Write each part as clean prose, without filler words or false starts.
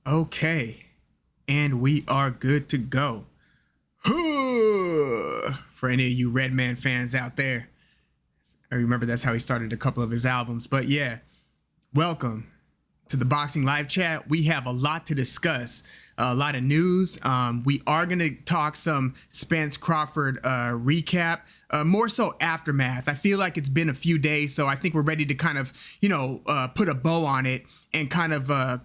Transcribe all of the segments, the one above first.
Okay, and we are good to go. For any of you Redman fans out there, I remember that's how he started a couple of his albums. But yeah, welcome to the Boxing Live Chat. We have a lot to discuss, a lot of news. We are going to talk some Spence-Crawford recap, more so aftermath. I feel like it's been a few days, so I think we're ready to kind of, put a bow on it and kind of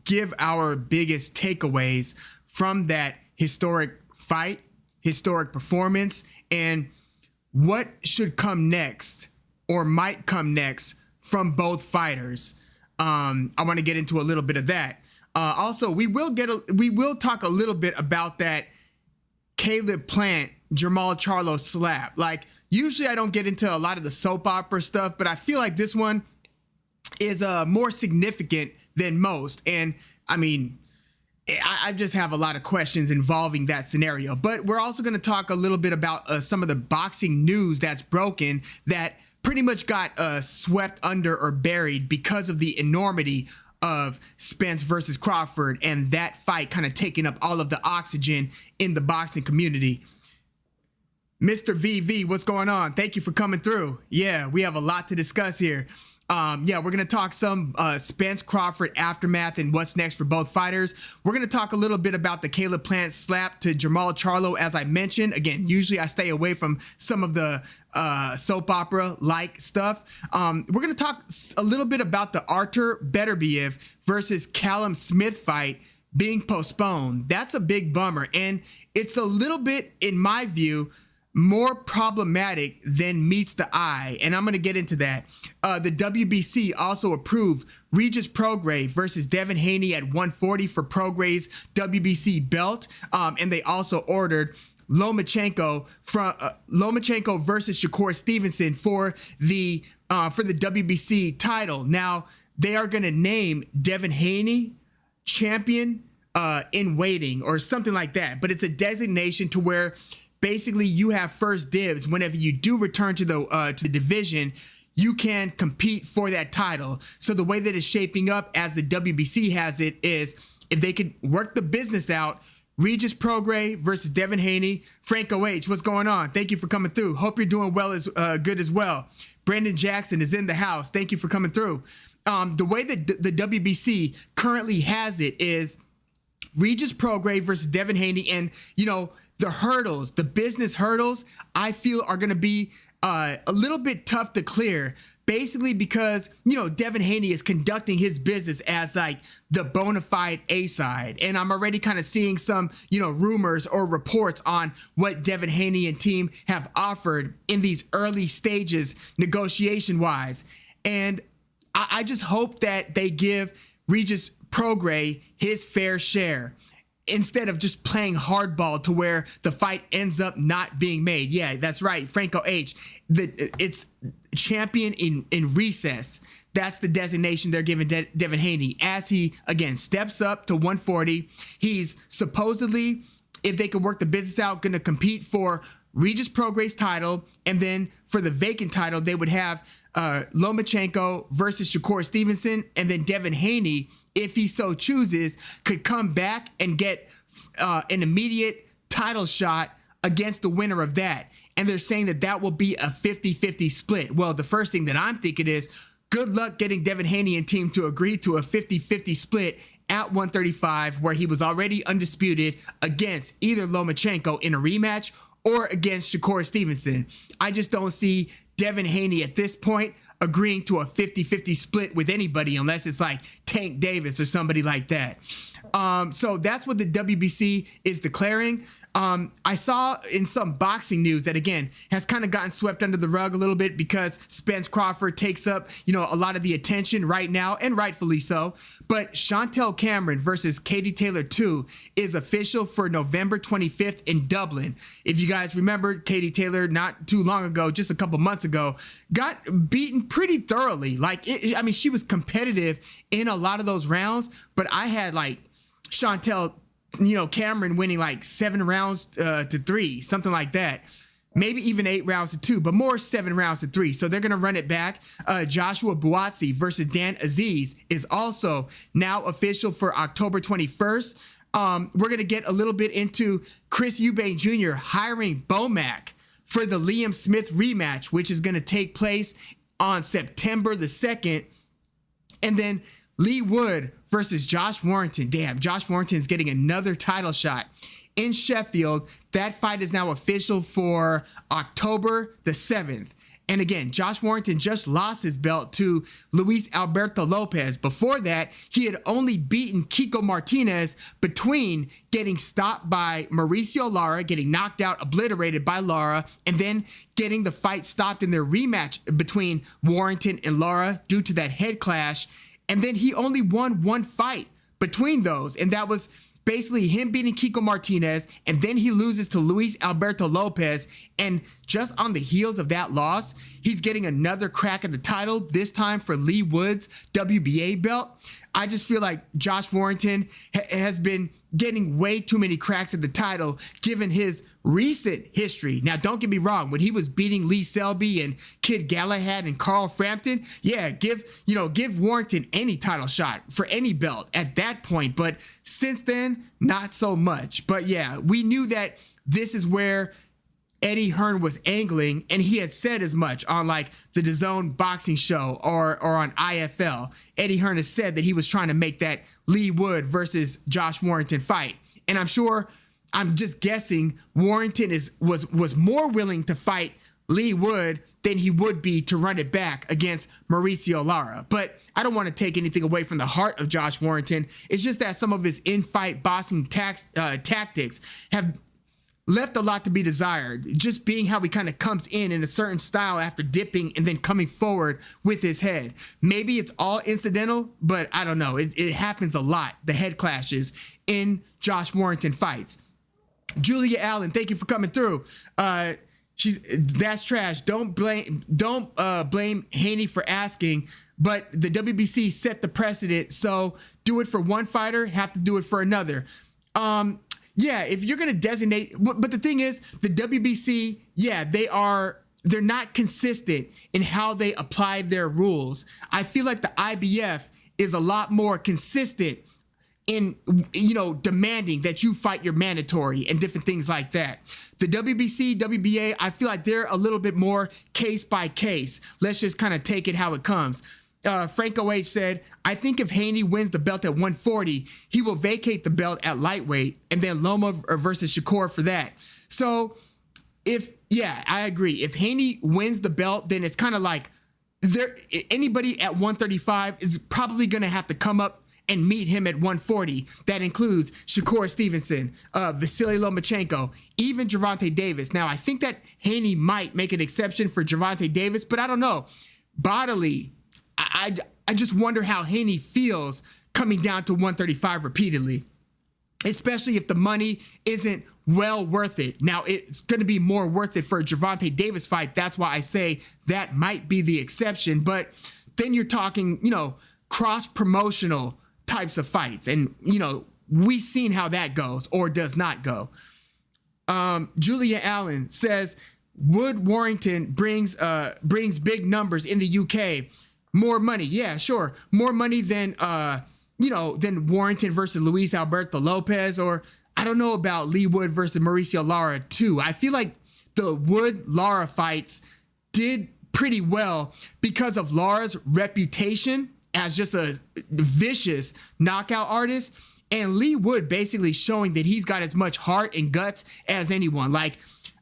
give our biggest takeaways from that historic fight, historic performance, and what should come next or might come next from both fighters. I want to get into a little bit of that. Also, we will talk a little bit about that Caleb Plant Jermall Charlo slap. Like, usually I don't get into a lot of the soap opera stuff, but I feel like this one is more significant than most. And I mean, I just have a lot of questions involving that scenario. But we're also going to talk a little bit about some of the boxing news that's broken that pretty much got swept under or buried because of the enormity of Spence versus Crawford and that fight kind of taking up all of the oxygen in the boxing community. Mr. VV, what's going on? Thank you for coming through. Yeah, we have a lot to discuss here. We're going to talk some Spence-Crawford aftermath and what's next for both fighters. We're going to talk a little bit about the Caleb Plant slap to Jermall Charlo, as I mentioned. Again, usually I stay away from some of the soap opera-like stuff. We're going to talk a little bit about the Artur Beterbiev versus Callum Smith fight being postponed. That's a big bummer, and it's a little bit, in my view, more problematic than meets the eye, and I'm going to get into that. The WBC also approved Regis Prograis versus Devin Haney at 140 for Prograis' WBC belt, and they also ordered Lomachenko versus Shakur Stevenson for the WBC title. Now they are going to name Devin Haney champion in waiting or something like that, but it's a designation to where basically you have first dibs whenever you do return to the division. You can compete for that title. So the way that it's shaping up as the WBC has it is, if they could work the business out, Regis Prograis versus Devin Haney. Franco H, what's going on? Thank you for coming through. Hope you're doing well as good as well. Brandon Jackson is in the house. Thank you for coming through. The way that the WBC currently has it is Regis Prograis versus Devin Haney, and the hurdles, the business hurdles, I feel are going to be a little bit tough to clear, basically because, Devin Haney is conducting his business as like the bona fide A-side. And I'm already kind of seeing some, rumors or reports on what Devin Haney and team have offered in these early stages negotiation wise. And I just hope that they give Regis Prograis his fair share, instead of just playing hardball to where the fight ends up not being made. Yeah, that's right, Franco H. It's champion in recess. That's the designation they're giving Devin Haney as he, again, steps up to 140. He's supposedly, if they could work the business out, going to compete for Regis Prograis' title, and then for the vacant title, they would have Lomachenko versus Shakur Stevenson, and then Devin Haney, if he so chooses, could come back and get an immediate title shot against the winner of that. And they're saying that will be a 50-50 split. Well, the first thing that I'm thinking is, good luck getting Devin Haney and team to agree to a 50-50 split at 135, where he was already undisputed against either Lomachenko in a rematch or against Shakur Stevenson. I just don't see Devin Haney at this point agreeing to a 50-50 split with anybody unless it's like Tank Davis or somebody like that. So that's what the WBC is declaring. I saw in some boxing news that, again, has kind of gotten swept under the rug a little bit because Spence-Crawford takes up, a lot of the attention right now, and rightfully so. But Chantel Cameron versus Katie Taylor 2 is official for November 25th in Dublin. If you guys remember, Katie Taylor, not too long ago, just a couple months ago, got beaten pretty thoroughly. She was competitive in a lot of those rounds, but I had Chantel Cameron winning 7 rounds to 3, something like that. maybe even 8 rounds to 2, but more 7 rounds to 3. So they're going to run it back. Joshua Buatsi versus Dan Aziz is also now official for October 21st. We're going to get a little bit into Chris Eubank Jr. hiring Bomac for the Liam Smith rematch, which is going to take place on September the 2nd. And then Lee Wood versus Josh Warrington. Damn, Josh Warrington's getting another title shot in Sheffield. That fight is now official for October the 7th. And again, Josh Warrington just lost his belt to Luis Alberto Lopez. Before that, he had only beaten Kiko Martinez between getting stopped by Mauricio Lara, getting knocked out, obliterated by Lara, and then getting the fight stopped in their rematch between Warrington and Lara due to that head clash. And then he only won one fight between those, and that was basically him beating Kiko Martinez, and then he loses to Luis Alberto Lopez. And just on the heels of that loss, he's getting another crack at the title, this time for Lee Wood's WBA belt. I just feel like Josh Warrington has been getting way too many cracks at the title given his recent history. Now, don't get me wrong, when he was beating Lee Selby and Kid Galahad and Carl Frampton, yeah, give Warrington any title shot for any belt at that point. But since then, not so much. But yeah, we knew that this is where Eddie Hearn was angling, and he had said as much on like the DAZN boxing show or on IFL. Eddie Hearn has said that he was trying to make that Lee Wood versus Josh Warrington fight. And I'm just guessing Warrington was more willing to fight Lee Wood than he would be to run it back against Mauricio Lara. But I don't want to take anything away from the heart of Josh Warrington. It's just that some of his in-fight boxing tactics have left a lot to be desired, just being how he kind of comes in a certain style after dipping and then coming forward with his head. Maybe it's all incidental, but I don't know. It happens a lot, the head clashes in Josh Warrington fights. Julia Allen, thank you for coming through. That's trash. Don't blame Haney for asking, but the WBC set the precedent, so do it for one fighter, have to do it for another. Yeah, if you're going to designate, but the thing is, the WBC, yeah, they're not consistent in how they apply their rules. I feel like the IBF is a lot more consistent in, demanding that you fight your mandatory and different things like that. The WBC, WBA, I feel like they're a little bit more case by case. Let's just kind of take it how it comes. Franco H said, I think if Haney wins the belt at 140, he will vacate the belt at lightweight and then Loma versus Shakur for that. So I agree. If Haney wins the belt, then it's kind of like anybody at 135 is probably going to have to come up and meet him at 140. That includes Shakur Stevenson, Vasily Lomachenko, even Gervonta Davis. Now, I think that Haney might make an exception for Gervonta Davis, but I don't know. Bodily, I just wonder how Haney feels coming down to 135 repeatedly, especially if the money isn't well worth it. Now, it's going to be more worth it for a Gervonta Davis fight. That's why I say that might be the exception. But then you're talking, cross-promotional types of fights. And, we've seen how that goes or does not go. Julia Allen says, Wood Warrington brings big numbers in the UK. More money. Yeah, sure. More money than Warrington versus Luis Alberto Lopez, or I don't know about Lee Wood versus Mauricio Lara too. I feel like the Wood-Lara fights did pretty well because of Lara's reputation as just a vicious knockout artist, and Lee Wood basically showing that he's got as much heart and guts as anyone. Like,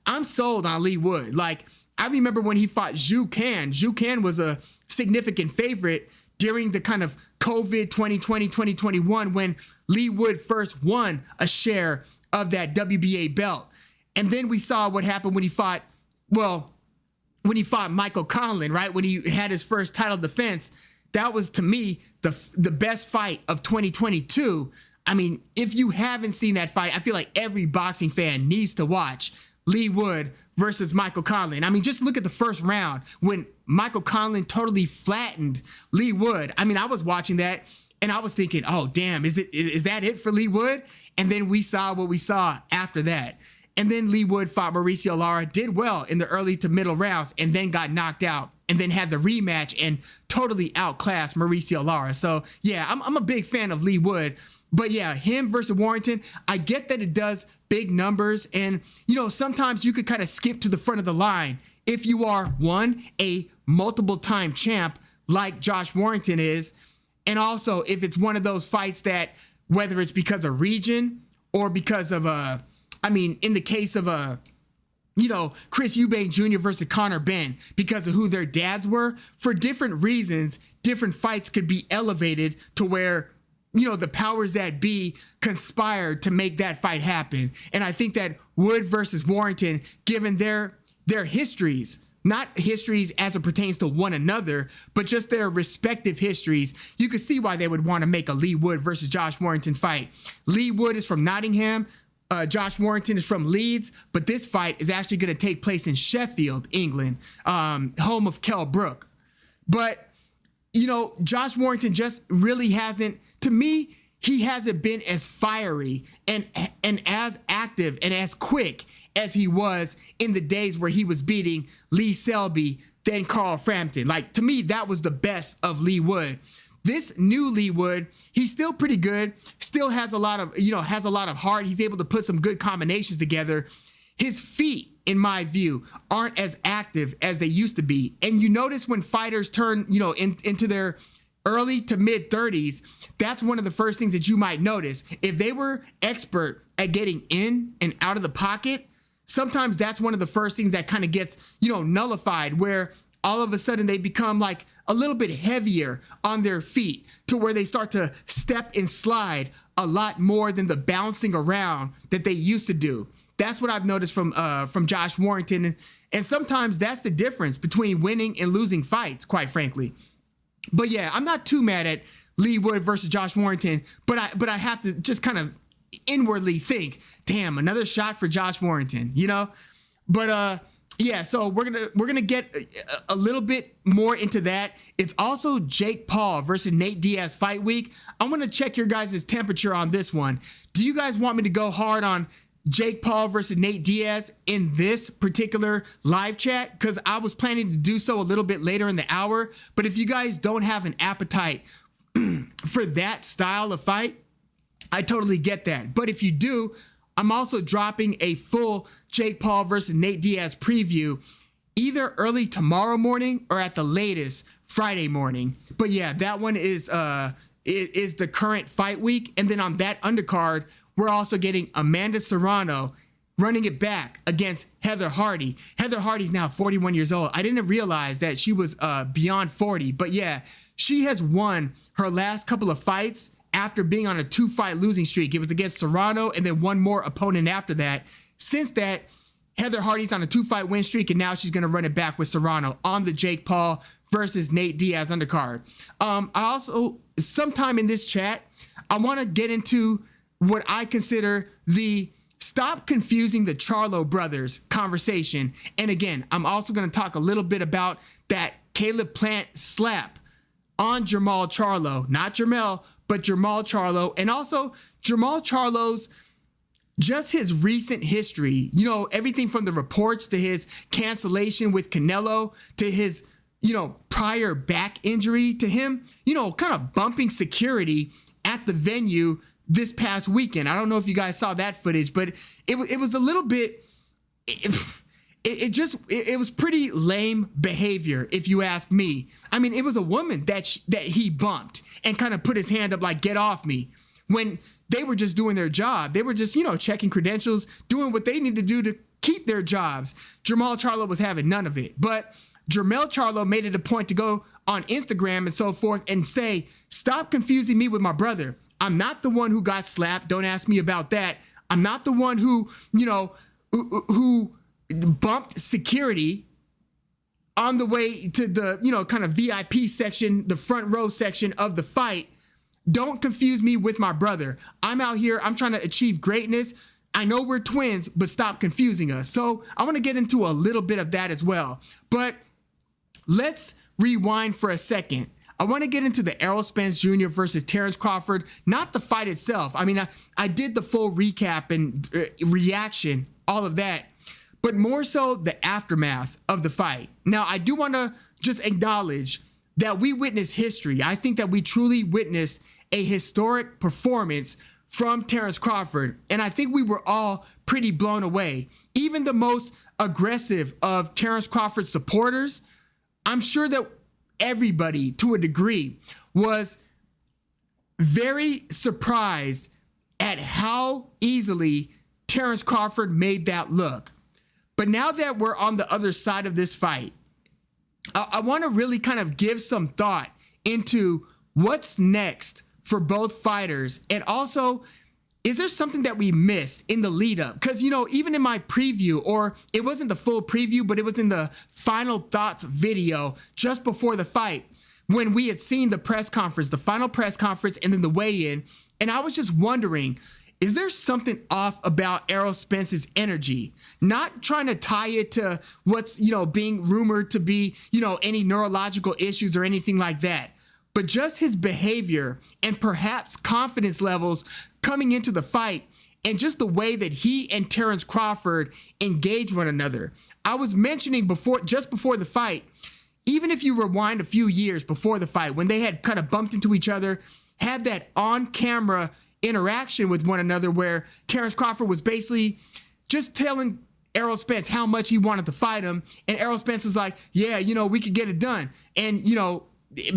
I'm sold on Lee Wood. Like, I remember when he fought Zhu Can. Zhu Can was a significant favorite during the kind of COVID 2020, 2021 when Lee Wood first won a share of that WBA belt. And then we saw what happened when he fought Michael Conlan, right? When he had his first title defense. That was, to me, the best fight of 2022. I mean, if you haven't seen that fight, I feel like every boxing fan needs to watch Lee Wood versus Michael Conlan. I mean, just look at the first round when Michael Conlan totally flattened Lee Wood. I mean, I was watching that and I was thinking, oh, damn, is that it for Lee Wood? And then we saw what we saw after that. And then Lee Wood fought Mauricio Lara, did well in the early to middle rounds, and then got knocked out, and then had the rematch and totally outclassed Mauricio Lara. So yeah, I'm a big fan of Lee Wood. But yeah, him versus Warrington, I get that it does big numbers. And, you know, sometimes you could kind of skip to the front of the line if you are, one, a multiple time champ like Josh Warrington is. And also if it's one of those fights that, whether it's because of region or because of, in the case of Chris Eubank Jr. versus Conor Benn, because of who their dads were, for different reasons, different fights could be elevated to where, you know, the powers that be conspired to make that fight happen. And I think that Wood versus Warrington, given their histories, not histories as it pertains to one another, but just their respective histories, you could see why they would want to make a Lee Wood versus Josh Warrington fight. Lee Wood is from Nottingham. Josh Warrington is from Leeds, but this fight is actually going to take place in Sheffield, England, home of Kell Brook. But, you know, Josh Warrington just really hasn't, to me, he hasn't been as fiery and as active and as quick as he was in the days where he was beating Lee Selby, then Carl Frampton. Like, to me, that was the best of Lee Wood. This new Lee Wood, he's still pretty good, still has a lot of heart. He's able to put some good combinations together. His feet, in my view, aren't as active as they used to be. And you notice when fighters turn, into their early to mid 30s, that's one of the first things that you might notice. If they were expert at getting in and out of the pocket, sometimes that's one of the first things that kind of gets, nullified, where all of a sudden they become like a little bit heavier on their feet to where they start to step and slide a lot more than the bouncing around that they used to do. That's what I've noticed from Josh Warrington. And sometimes that's the difference between winning and losing fights, quite frankly. But yeah, I'm not too mad at Lee Wood versus Josh Warrington, but I have to just kind of inwardly think, damn, another shot for Josh Warrington, But yeah, so we're gonna get a little bit more into that. It's also Jake Paul versus Nate Diaz fight week. I'm gonna check your guys' temperature on this one. Do you guys want me to go hard on Jake Paul versus Nate Diaz in this particular live chat? Because I was planning to do so a little bit later in the hour. But if you guys don't have an appetite for that style of fight, I totally get that. But if you do, I'm also dropping a full Jake Paul versus Nate Diaz preview either early tomorrow morning or at the latest Friday morning. But yeah, that one is the current fight week. And then on that undercard, we're also getting Amanda Serrano running it back against Heather Hardy. Heather Hardy's now 41 years old. I didn't realize that she was beyond 40, but yeah, she has won her last couple of fights after being on a 2-fight losing streak. It was against Serrano and then one more opponent after that. Since that, Heather Hardy's on a 2-fight win streak, and now she's going to run it back with Serrano on the Jake Paul versus Nate Diaz undercard. I also, sometime in this chat, I want to get into what I consider the stop confusing the Charlo brothers conversation. And again, I'm also going to talk a little bit about that Caleb Plant slap on Jermall Charlo, not Jermell, but Jermall Charlo, and also Jermall Charlo's just his recent history, everything from the reports to his cancellation with Canelo to his, prior back injury to him, kind of bumping security at the venue this past weekend. I don't know if you guys saw that footage, but it was a little bit, it was pretty lame behavior, if you ask me. I mean, it was a woman that he bumped and kind of put his hand up like, get off me, when they were just doing their job. They were just, checking credentials, doing what they need to do to keep their jobs. Jermall Charlo was having none of it. But Jermell Charlo made it a point to go on Instagram and so forth and say, stop confusing me with my brother. I'm not the one who got slapped. Don't ask me about that. I'm not the one who bumped security on the way to the, kind of VIP section, the front row section of the fight. Don't confuse me with my brother. I'm out here. I'm trying to achieve greatness. I know we're twins, but stop confusing us. So I want to get into a little bit of that as well. But let's rewind for a second. I want to get into the Errol Spence Jr. versus Terence Crawford, not the fight itself. I mean, I did the full recap and reaction all of that, but more so the aftermath of the fight. Now, I do want to just acknowledge that we witnessed history. I think that we truly witnessed a historic performance from Terence Crawford, and I think we were all pretty blown away. Even the most aggressive of Terence Crawford's supporters, I'm sure that everybody, to a degree, was very surprised at how easily Terence Crawford made that look. But now that we're on the other side of this fight, I want to really kind of give some thought into what's next for both fighters. And also, is there something that we missed in the lead up? Because, even in my preview, or it wasn't the full preview, but it was in the final thoughts video just before the fight, when we had seen the press conference, the final press conference, and then the weigh-in. And I was just wondering, is there something off about Errol Spence's energy? Not trying to tie it to what's, being rumored to be, any neurological issues or anything like that, but just his behavior and perhaps confidence levels coming into the fight, and just the way that he and Terence Crawford engage one another. I was mentioning just before the fight, even if you rewind a few years before the fight, when they had kind of bumped into each other, had that on-camera interaction with one another where Terence Crawford was basically just telling Errol Spence how much he wanted to fight him, and Errol Spence was like, yeah, we could get it done. And,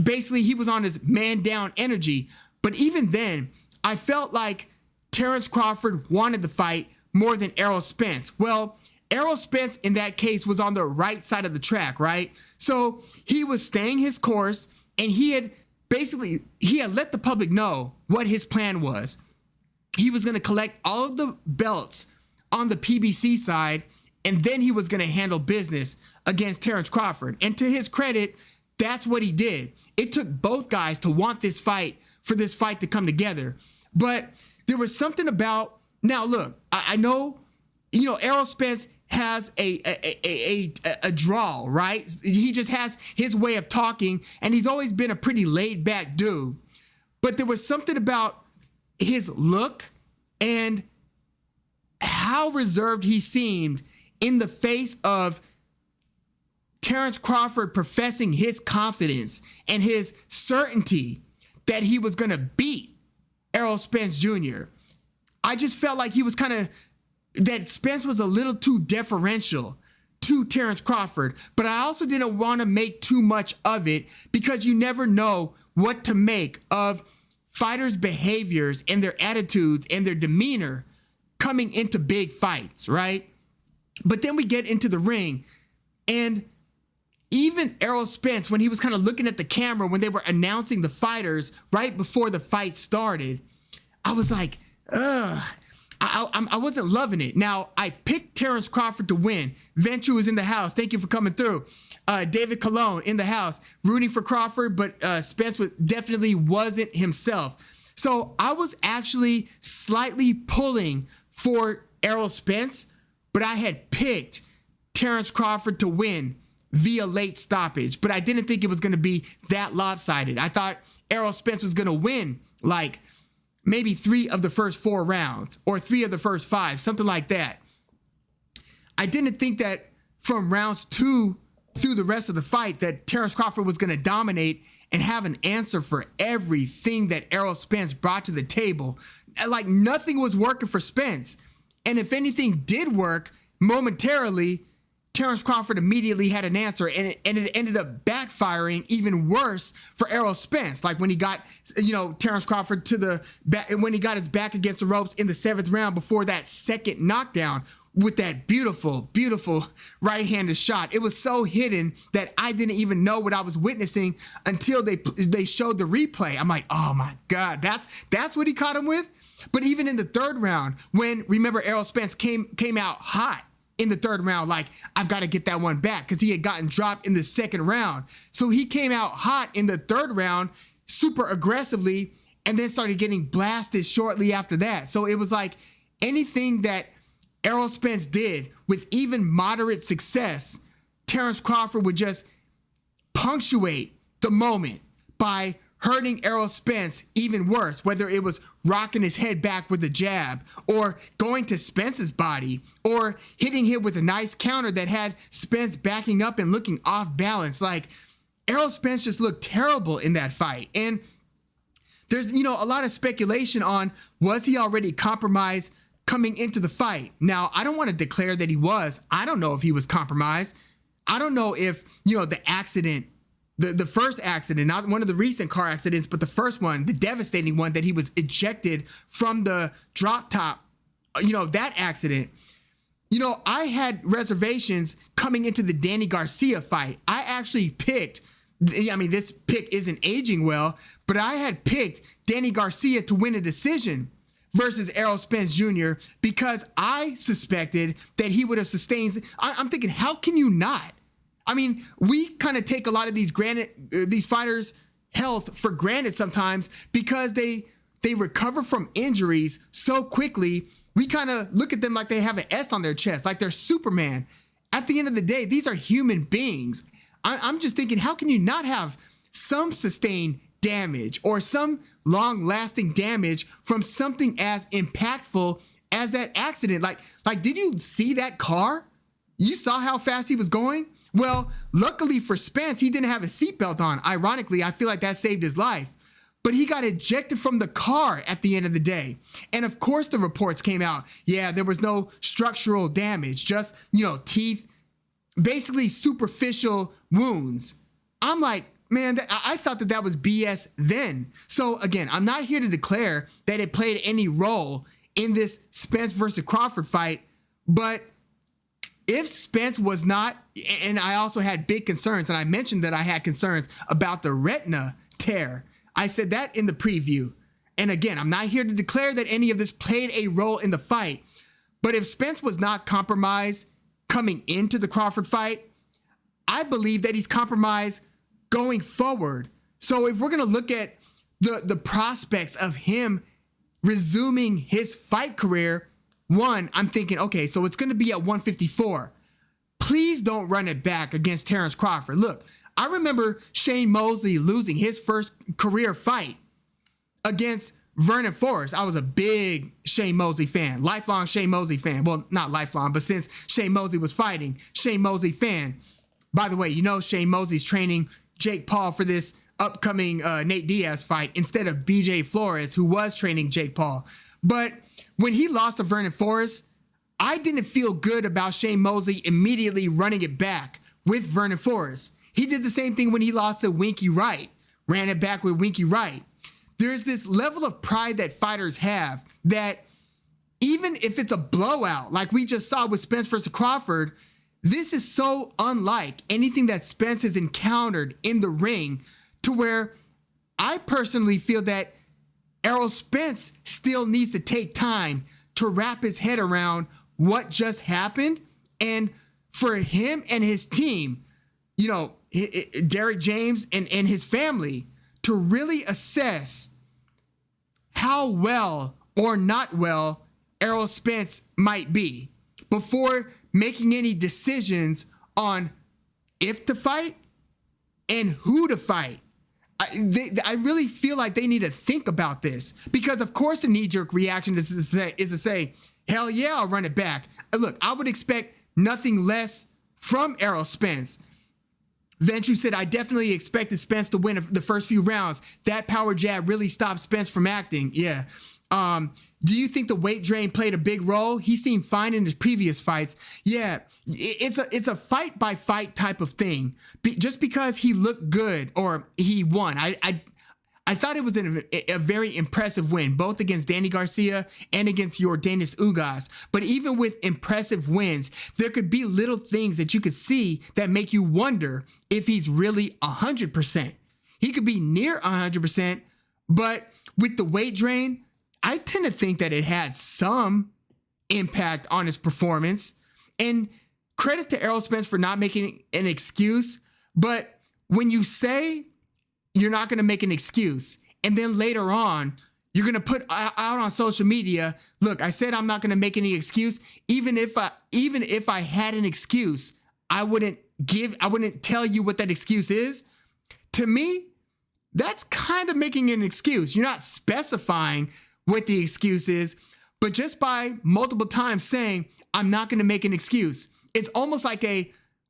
basically he was on his man-down energy. But even then, I felt like Terence Crawford wanted the fight more than Errol Spence. Well, Errol Spence in that case was on the right side of the track, right? So he was staying his course, and he had let the public know what his plan was. He was going to collect all of the belts on the PBC side, and then he was going to handle business against Terence Crawford. And to his credit, that's what he did. It took both guys to want this fight, for this fight to come together. But there was something about, now look, I know, Errol Spence has a drawl, right? He just has his way of talking, and he's always been a pretty laid back dude. But there was something about his look and how reserved he seemed in the face of Terence Crawford professing his confidence and his certainty that he was going to beat Errol Spence Jr. I just felt like he was that Spence was a little too deferential to Terence Crawford, but I also didn't want to make too much of it, because you never know what to make of fighters' behaviors and their attitudes and their demeanor coming into big fights, right? But then we get into the ring, and even Errol Spence, when he was kind of looking at the camera when they were announcing the fighters right before the fight started, I was like, ugh. I wasn't loving it. Now, I picked Terence Crawford to win. Venture was in the house. Thank you for coming through. David Colon in the house, rooting for Crawford, but Spence definitely wasn't himself. So I was actually slightly pulling for Errol Spence, but I had picked Terence Crawford to win via late stoppage, but I didn't think it was going to be that lopsided. I thought Errol Spence was going to win like maybe 3 of the first 4 rounds or 3 of the first 5, something like that. I didn't think that from rounds 2 through the rest of the fight that Terence Crawford was going to dominate and have an answer for everything that Errol Spence brought to the table. Like, nothing was working for Spence. And if anything did work momentarily, Terence Crawford immediately had an answer, and it ended up backfiring even worse for Errol Spence. Like when he got, Terence Crawford to the back, when he got his back against the ropes in the 7th round before that second knockdown with that beautiful, beautiful right-handed shot. It was so hidden that I didn't even know what I was witnessing until they showed the replay. I'm like, oh my God, that's what he caught him with. But even in the 3rd round, when, remember, Errol Spence came out hot in the 3rd round, like, I've got to get that one back, because he had gotten dropped in the 2nd round. So he came out hot in the 3rd round, super aggressively, and then started getting blasted shortly after that. So it was like anything that Errol Spence did with even moderate success, Terence Crawford would just punctuate the moment by hurting Errol Spence even worse, whether it was rocking his head back with a jab or going to Spence's body or hitting him with a nice counter that had Spence backing up and looking off balance. Like, Errol Spence just looked terrible in that fight. And there's, a lot of speculation on, was he already compromised coming into the fight? Now, I don't want to declare that he was. I don't know if he was compromised. I don't know if, the accident, the first accident, not one of the recent car accidents, but the first one, the devastating one that he was ejected from the drop top, that accident. I had reservations coming into the Danny Garcia fight. I actually picked, this pick isn't aging well, but I had picked Danny Garcia to win a decision versus Errol Spence Jr. because I suspected that he would have sustained. I'm thinking, how can you not? We kind of take a lot of these fighters' health for granted sometimes because they recover from injuries so quickly. We kind of look at them like they have an S on their chest, like they're Superman. At the end of the day, these are human beings. I'm just thinking, how can you not have some sustained damage or some long-lasting damage from something as impactful as that accident? Like, did you see that car? You saw how fast he was going? Well, luckily for Spence, he didn't have a seatbelt on. Ironically, I feel like that saved his life. But he got ejected from the car at the end of the day. And of course, the reports came out. Yeah, there was no structural damage, just, teeth, basically superficial wounds. I'm like, man, I thought that was BS then. So again, I'm not here to declare that it played any role in this Spence versus Crawford fight, but if Spence was not, and I also had big concerns, and I mentioned that I had concerns about the retina tear. I said that in the preview. And again, I'm not here to declare that any of this played a role in the fight, but if Spence was not compromised coming into the Crawford fight, I believe that he's compromised going forward. So if we're going to look at the prospects of him resuming his fight career, one, I'm thinking, okay, so it's going to be at 154. Please don't run it back against Terrence Crawford. Look, I remember Shane Mosley losing his first career fight against Vernon Forrest. I was a big Shane Mosley fan, lifelong Shane Mosley fan. Well, not lifelong, but since Shane Mosley was fighting, Shane Mosley fan. By the way, Shane Mosley's training Jake Paul for this upcoming Nate Diaz fight instead of BJ Flores, who was training Jake Paul. But when he lost to Vernon Forrest, I didn't feel good about Shane Mosley immediately running it back with Vernon Forrest. He did the same thing when he lost to Winky Wright, ran it back with Winky Wright. There's this level of pride that fighters have that even if it's a blowout, like we just saw with Spence versus Crawford, this is so unlike anything that Spence has encountered in the ring to where I personally feel that Errol Spence still needs to take time to wrap his head around what just happened. And for him and his team, Derek James and his family to really assess how well or not well Errol Spence might be before making any decisions on if to fight and who to fight. I really feel like they need to think about this because, of course, the knee-jerk reaction is to say, hell yeah, I'll run it back. Look, I would expect nothing less from Errol Spence. Ventru said, I definitely expected Spence to win the first few rounds. That power jab really stopped Spence from acting. Yeah. Do you think the weight drain played a big role? He seemed fine in his previous fights. Yeah, it's a fight by fight type of thing. Just because he looked good or he won, I thought it was a very impressive win, both against Danny Garcia and against Yordenis Ugas. But even with impressive wins, there could be little things that you could see that make you wonder if he's really 100%. He could be near 100%, but with the weight drain, I tend to think that it had some impact on his performance. And credit to Errol Spence for not making an excuse. But when you say you're not going to make an excuse, and then later on, you're going to put out on social media, look, I said I'm not going to make any excuse. Even if I had an excuse, I wouldn't tell you what that excuse is. To me, that's kind of making an excuse. You're not specifying what the excuse is, but just by multiple times saying, I'm not going to make an excuse. It's almost like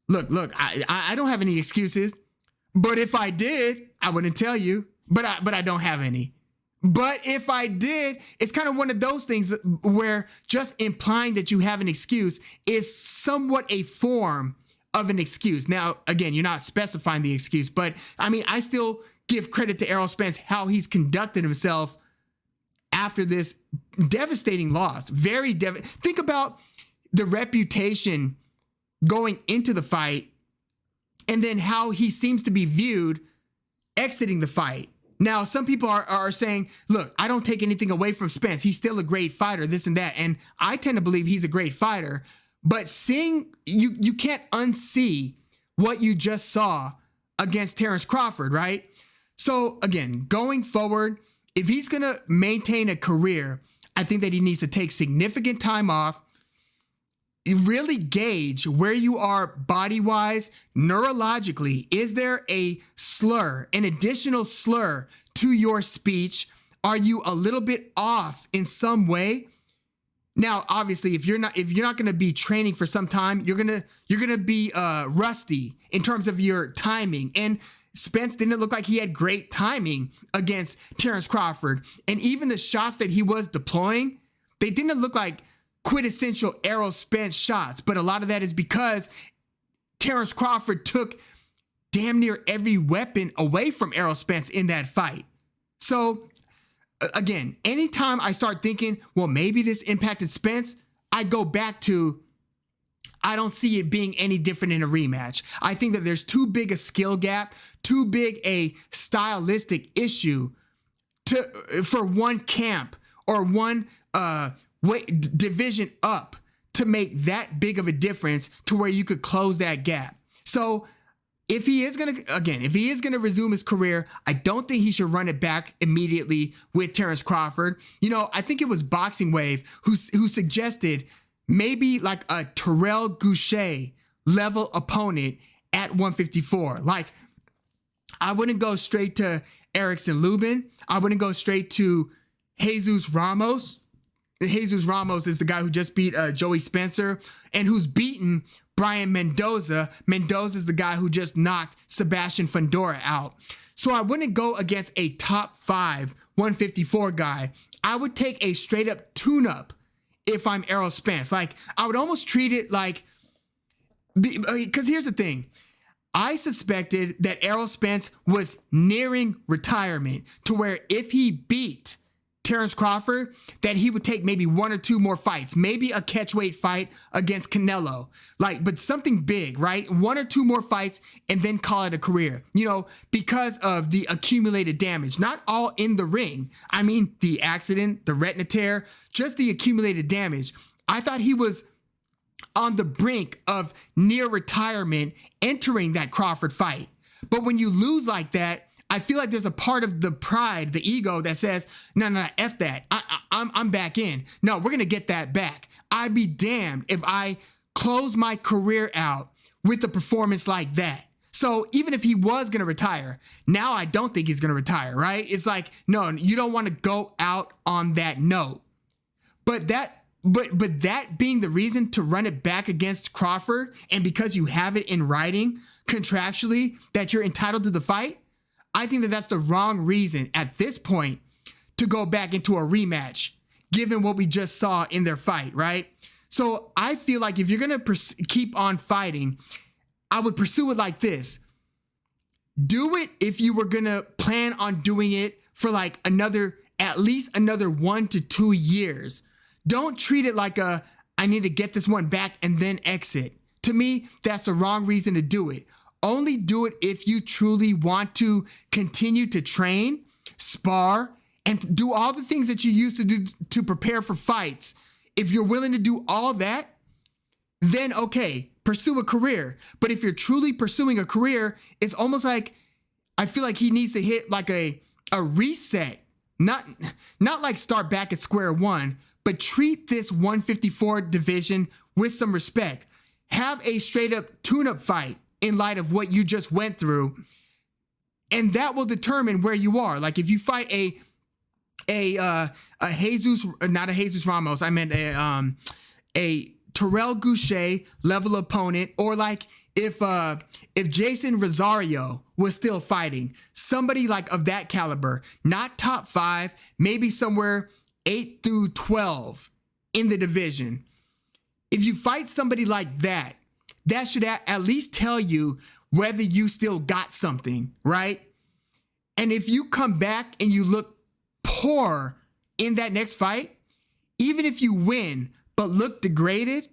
look, I don't have any excuses, but if I did, I wouldn't tell you, but I don't have any. But if I did, it's kind of one of those things where just implying that you have an excuse is somewhat a form of an excuse. Now, again, you're not specifying the excuse, but I mean, I still give credit to Errol Spence, how he's conducted himself after this devastating loss. Think about the reputation going into the fight and then how he seems to be viewed exiting the fight. Now, some people are saying, look, I don't take anything away from Spence. He's still a great fighter, this and that. And I tend to believe he's a great fighter. But seeing, you can't unsee what you just saw against Terence Crawford, right? So again, going forward, if he's going to maintain a career, I think that he needs to take significant time off, really gauge where you are body-wise, neurologically. Is there a slur, an additional slur to your speech? Are you a little bit off in some way? Now, obviously, if you're not going to be training for some time, you're gonna be rusty in terms of your timing. And Spence didn't look like he had great timing against Terence Crawford. And even the shots that he was deploying, they didn't look like quintessential Errol Spence shots. But a lot of that is because Terence Crawford took damn near every weapon away from Errol Spence in that fight. So again, anytime I start thinking, well, maybe this impacted Spence, I go back to, I don't see it being any different in a rematch. I think that there's too big a skill gap, too big a stylistic issue for one camp or one division up to make that big of a difference to where you could close that gap. So if he is going to resume his career, I don't think he should run it back immediately with Terence Crawford. You know, I think it was Boxing Wave who suggested maybe like a Terrell Goucher level opponent at 154. Like, I wouldn't go straight to Erickson Lubin. I wouldn't go straight to Jesus Ramos. Jesus Ramos is the guy who just beat Joey Spencer and who's beaten Brian Mendoza. Mendoza is the guy who just knocked Sebastian Fundora out. So I wouldn't go against a top 5 154 guy. I would take a straight up tune-up if I'm Errol Spence. Like, I would almost treat it like, because here's the thing. I suspected that Errol Spence was nearing retirement to where if he beat Terence Crawford, that he would take maybe 1 or 2 more fights, maybe a catchweight fight against Canelo, but something big, right? 1 or 2 more fights and then call it a career, because of the accumulated damage, not all in the ring. I mean, the accident, the retina tear, just the accumulated damage. I thought he was on the brink of near retirement entering that Crawford fight. But when you lose like that, I feel like there's a part of the pride, the ego that says, no, F that. I'm back in. No, we're going to get that back. I'd be damned if I close my career out with a performance like that. So even if he was going to retire, now I don't think he's going to retire, right? It's like, no, you don't want to go out on that note. But that being the reason to run it back against Crawford, and because you have it in writing contractually that you're entitled to the fight, I think that that's the wrong reason at this point to go back into a rematch, given what we just saw in their fight, right? So I feel like if you're going to keep on fighting, I would pursue it like this. Do it if you were going to plan on doing it for like at least another 1 to 2 years. Don't treat it like I need to get this one back and then exit. To me, that's the wrong reason to do it. Only do it if you truly want to continue to train, spar, and do all the things that you used to do to prepare for fights. If you're willing to do all that, then okay, pursue a career. But if you're truly pursuing a career, it's almost like I feel like he needs to hit like a reset. Not like start back at square one, but treat this 154 division with some respect. Have a straight up tune-up fight in light of what you just went through, And that will determine where you are. Like if you fight a Jesus, not a Jesus Ramos, I meant a Terrell Goucher level opponent, or like if Jason Rosario was still fighting, somebody like of that caliber, not top 5, maybe somewhere 8 through 12 in the division. If you fight somebody like that, that should at least tell you whether you still got something, right? And if you come back and you look poor in that next fight, even if you win but look degraded,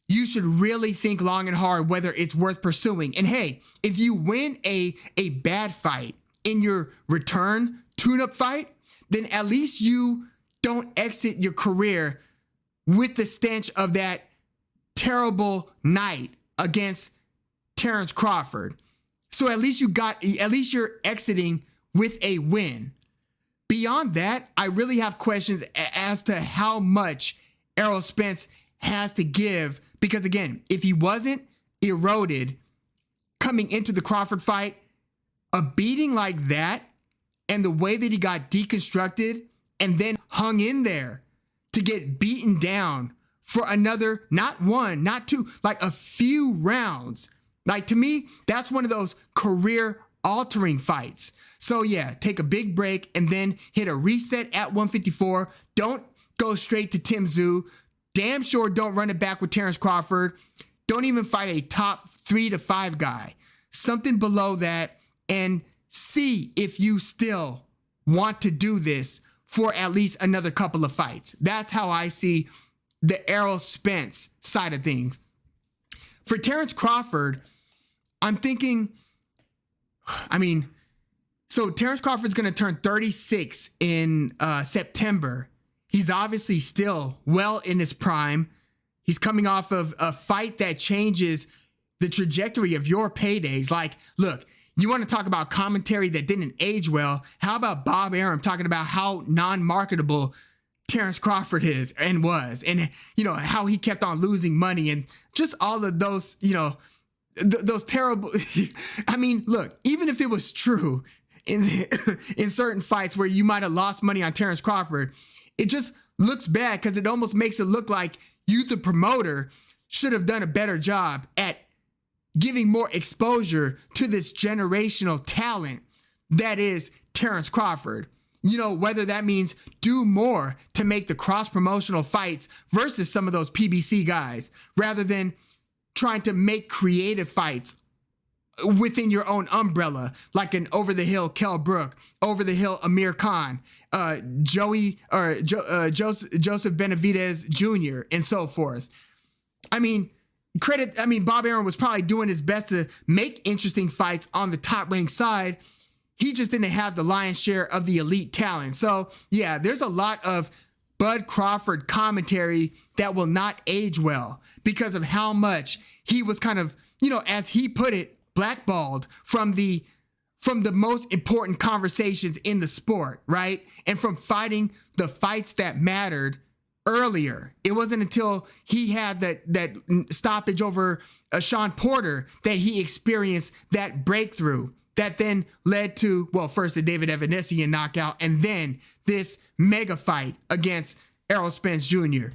you should really think long and hard whether it's worth pursuing. And hey, if you win a bad fight in your return tune-up fight, then at least you don't exit your career with the stench of that terrible night against Terence Crawford. So at least you're exiting with a win. Beyond that, I really have questions as to how much Errol Spence has to give, because again, if he wasn't eroded coming into the Crawford fight, a beating like that and the way that he got deconstructed and then hung in there to get beaten down for another, not one, not two, like a few rounds. Like to me, that's one of those career altering fights. So yeah, take a big break and then hit a reset at 154. Don't go straight to Tim Tszyu. Damn sure don't run it back with Terence Crawford. Don't even fight a top 3 to 5 guy. Something below that, and see if you still want to do this for at least another couple of fights. That's how I see the Errol Spence side of things. For Terence Crawford, I'm thinking, so Terence Crawford's going to turn 36 in September. He's obviously still well in his prime. He's coming off of a fight that changes the trajectory of your paydays. Like, look, you want to talk about commentary that didn't age well? How about Bob Arum talking about how non-marketable Terence Crawford is and was, and how he kept on losing money, and just all of those, those terrible. Look, even if it was true in certain fights where you might have lost money on Terence Crawford, it just looks bad because it almost makes it look like you, the promoter, should have done a better job at giving more exposure to this generational talent that is Terence Crawford. Whether that means do more to make the cross-promotional fights versus some of those PBC guys, rather than trying to make creative fights within your own umbrella, like an over-the-hill Kell Brook, over-the-hill Amir Khan, Joseph Benavidez Jr., and so forth. Bob Arum was probably doing his best to make interesting fights on the top-ranked side. He just didn't have the lion's share of the elite talent. So, yeah, there's a lot of Bud Crawford commentary that will not age well because of how much he was kind of, as he put it, blackballed from the most important conversations in the sport, right? And from fighting the fights that mattered earlier. It wasn't until he had that stoppage over Sean Porter that he experienced that breakthrough that then led to, first the David Evanesian knockout, and then this mega fight against Errol Spence Jr.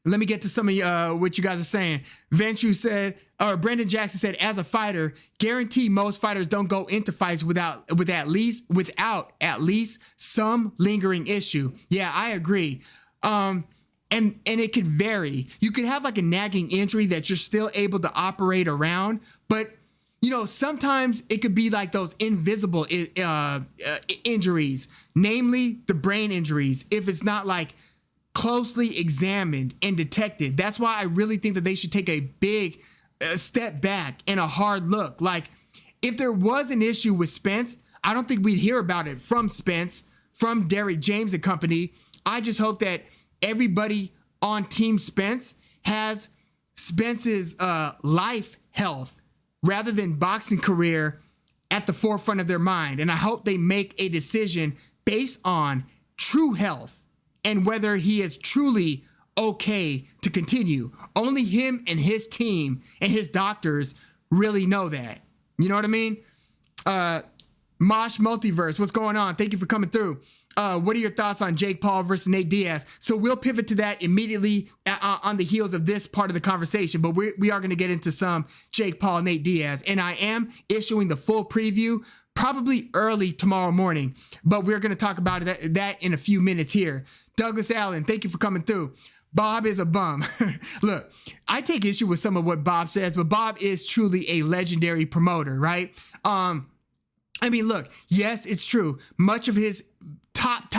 Let me get to some of what you guys are saying. Brendan Jackson said, as a fighter, guarantee most fighters don't go into fights without at least some lingering issue. Yeah, I agree. And it could vary. You could have like a nagging injury that you're still able to operate around, but sometimes it could be like those invisible injuries, namely the brain injuries, if it's not like closely examined and detected. That's why I really think that they should take a big step back and a hard look. Like, if there was an issue with Spence, I don't think we'd hear about it from Spence, from Derek James and company. I just hope that everybody on Team Spence has Spence's life health rather than boxing career at the forefront of their mind. And I hope they make a decision based on true health and whether he is truly okay to continue. Only him and his team and his doctors really know that. You know what I mean? Mosh Multiverse, what's going on? Thank you for coming through. What are your thoughts on Jake Paul versus Nate Diaz? So we'll pivot to that immediately on the heels of this part of the conversation, but we are going to get into some Jake Paul, Nate Diaz, and I am issuing the full preview probably early tomorrow morning, but we're going to talk about that in a few minutes here. Douglas Allen, thank you for coming through. Bob is a bum. Look, I take issue with some of what Bob says, but Bob is truly a legendary promoter, right? I mean, look, yes, it's true. Much of his top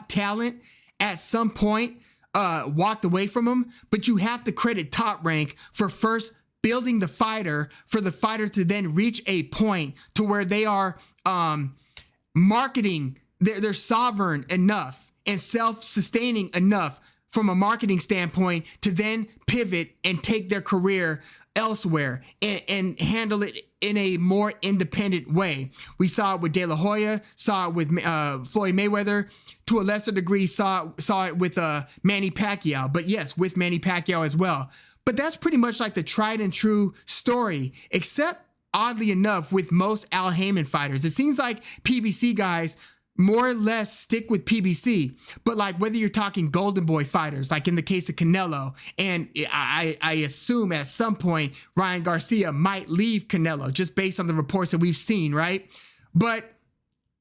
talent at some point walked away from him, but you have to credit Top Rank for first building the fighter, for the fighter to then reach a point to where they are marketing, they're sovereign enough and self-sustaining enough from a marketing standpoint to then pivot and take their career elsewhere and handle it in a more independent way. We saw it with De La Hoya, saw it with Floyd Mayweather, to a lesser degree saw it with Manny Pacquiao, but yes, with Manny Pacquiao as well. But that's pretty much like the tried and true story, except oddly enough with most Al Haymon fighters. It seems like PBC guys more or less stick with PBC, but like whether you're talking Golden Boy fighters, like in the case of Canelo, and I assume at some point Ryan Garcia might leave Canelo just based on the reports that we've seen, right? But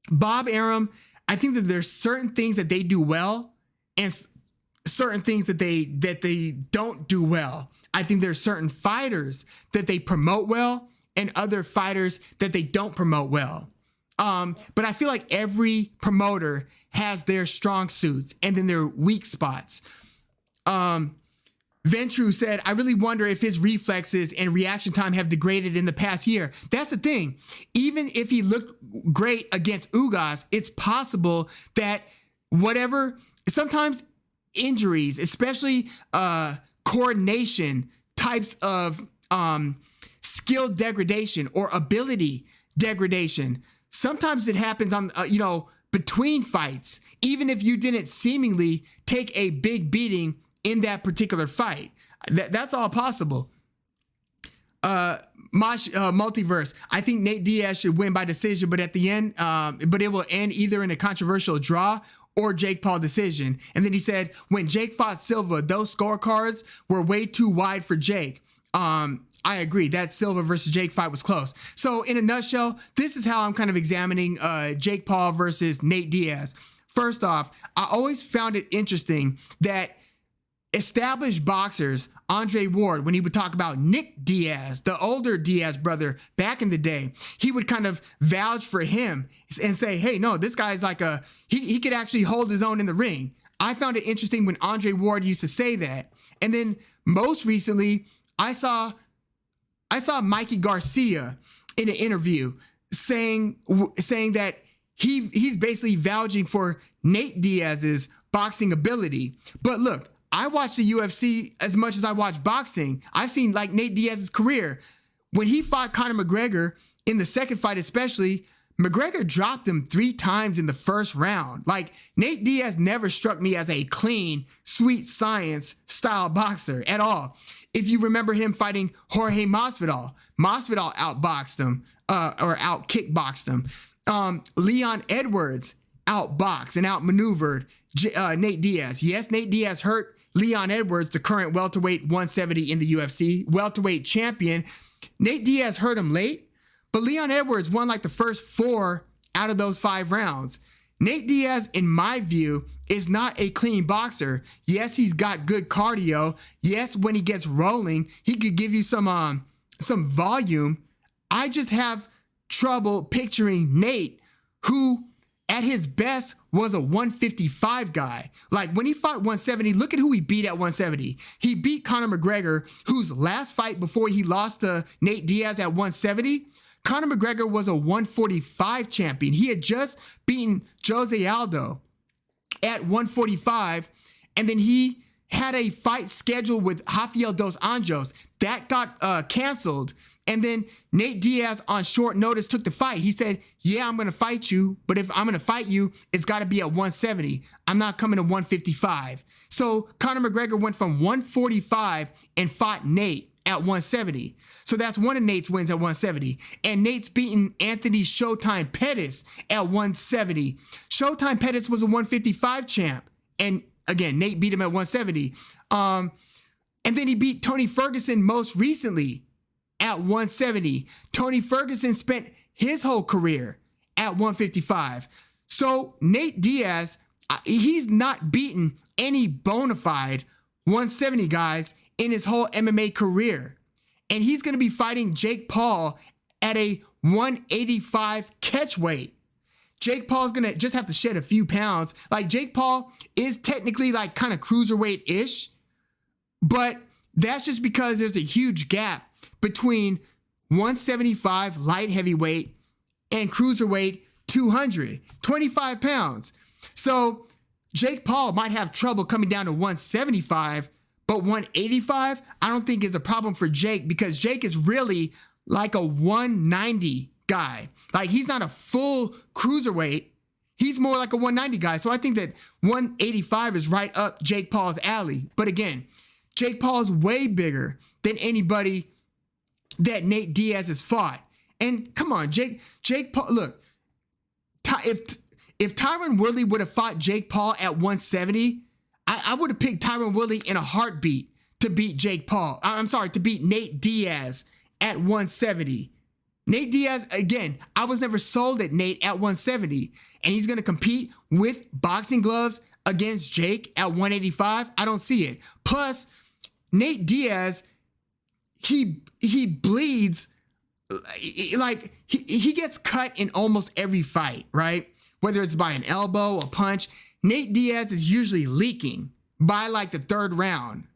Bob Arum, I think that there's certain things that they do well and certain things that they don't do well. I think there's certain fighters that they promote well and other fighters that they don't promote well. But I feel like every promoter has their strong suits and then their weak spots. Ventru said, I really wonder if his reflexes and reaction time have degraded in the past year. That's the thing. Even if he looked great against Ugas, it's possible that sometimes injuries, especially coordination types of skill degradation or ability degradation, sometimes it happens on, between fights, even if you didn't seemingly take a big beating in that particular fight. That's all possible. Multiverse, I think Nate Diaz should win by decision, but at the end, but it will end either in a controversial draw or Jake Paul decision. And then he said, when Jake fought Silva, those scorecards were way too wide for Jake. I agree. That Silva versus Jake fight was close. So in a nutshell, this is how I'm kind of examining Jake Paul versus Nate Diaz. First off, I always found it interesting that established boxers, Andre Ward, when he would talk about Nick Diaz, the older Diaz brother back in the day, he would kind of vouch for him and say, hey, no, this guy's like he could actually hold his own in the ring. I found it interesting when Andre Ward used to say that. And then most recently, I saw Mikey Garcia in an interview saying that he's basically vouching for Nate Diaz's boxing ability. But look, I watch the UFC as much as I watch boxing. I've seen like Nate Diaz's career. When he fought Conor McGregor in the second fight especially, McGregor dropped him 3 times in the first round. Like, Nate Diaz never struck me as a clean, sweet science style boxer at all. If you remember him fighting Jorge Masvidal, Masvidal outboxed him, or out kickboxed him. Leon Edwards outboxed and outmaneuvered Nate Diaz. Yes, Nate Diaz hurt Leon Edwards, the current welterweight 170 in the UFC, welterweight champion. Nate Diaz hurt him late, but Leon Edwards won like the first 4 out of those 5 rounds. Nate Diaz, in my view, is not a clean boxer. Yes, he's got good cardio. Yes, when he gets rolling, he could give you some volume. I just have trouble picturing Nate, who at his best was a 155 guy. Like, when he fought 170, look at who he beat at 170. He beat Conor McGregor, whose last fight before he lost to Nate Diaz at 170, Conor McGregor was a 145 champion. He had just beaten Jose Aldo at 145, and then he had a fight scheduled with Rafael dos Anjos. That got canceled. And then Nate Diaz on short notice took the fight. He said, yeah, I'm going to fight you, but if I'm going to fight you, it's got to be at 170. I'm not coming to 155. So Conor McGregor went from 145 and fought Nate at 170. So that's one of Nate's wins at 170. And Nate's beaten Anthony Showtime Pettis at 170. Showtime Pettis was a 155 champ. And again, Nate beat him at 170. And then he beat Tony Ferguson most recently at 170. Tony Ferguson spent his whole career at 155. So Nate Diaz, he's not beaten any bona fide 170 guys in his whole MMA career. And he's going to be fighting Jake Paul at a 185 catch weight. Jake Paul's going to just have to shed a few pounds. Like, Jake Paul is technically like kind of cruiserweight-ish, but that's just because there's a huge gap between 175 light heavyweight and cruiserweight 225 pounds. So Jake Paul might have trouble coming down to 175, but 185, I don't think is a problem for Jake, because Jake is really like a 190 guy. Like, he's not a full cruiserweight. He's more like a 190 guy. So I think that 185 is right up Jake Paul's alley. But again, Jake Paul's way bigger than anybody that Nate Diaz has fought. And come on, Jake Paul, look, if Tyron Woodley would have fought Jake Paul at 170, I would have picked Tyron Woodley in a heartbeat to beat Jake Paul. I'm sorry, to beat Nate Diaz at 170. Nate Diaz, again, I was never sold at Nate at 170, and he's going to compete with boxing gloves against Jake at 185. I don't see it. Plus, Nate Diaz, he bleeds, like he gets cut in almost every fight, right? Whether it's by an elbow, a punch. Nate Diaz is usually leaking by like the third round.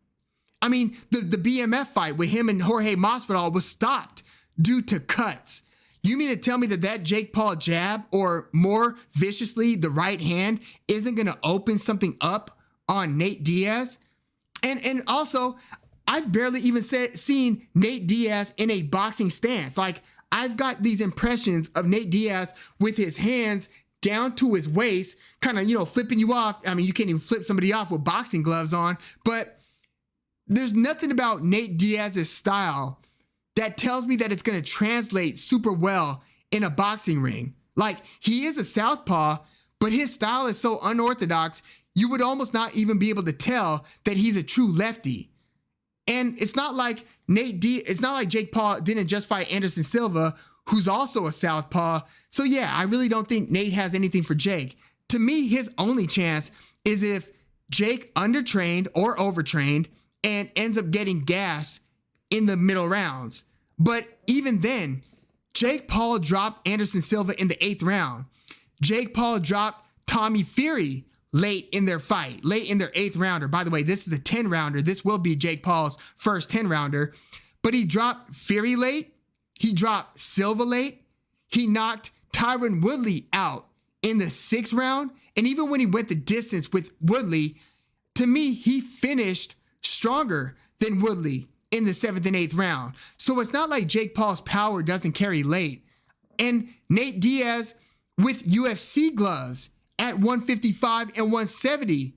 I mean, the BMF fight with him and Jorge Masvidal was stopped due to cuts. You mean to tell me that Jake Paul jab, or more viciously, the right hand, isn't going to open something up on Nate Diaz? And also, I've barely even seen Nate Diaz in a boxing stance. Like, I've got these impressions of Nate Diaz with his hands down to his waist, kind of, flipping you off. I mean, you can't even flip somebody off with boxing gloves on, but there's nothing about Nate Diaz's style that tells me that it's going to translate super well in a boxing ring. Like, he is a southpaw, but his style is so unorthodox, you would almost not even be able to tell that he's a true lefty. And it's not like Jake Paul didn't just fight Anderson Silva, who's also a southpaw. So yeah, I really don't think Nate has anything for Jake. To me, his only chance is if Jake undertrained or overtrained and ends up getting gas in the middle rounds. But even then, Jake Paul dropped Anderson Silva in the 8th round. Jake Paul dropped Tommy Fury late in their fight, late in their 8th rounder. By the way, this is a 10-rounder. This will be Jake Paul's first 10-rounder. But he dropped Fury late. He dropped Silva late. He knocked Tyron Woodley out in the 6th round. And even when he went the distance with Woodley, to me, he finished stronger than Woodley in the 7th and 8th round. So it's not like Jake Paul's power doesn't carry late. And Nate Diaz with UFC gloves at 155 and 170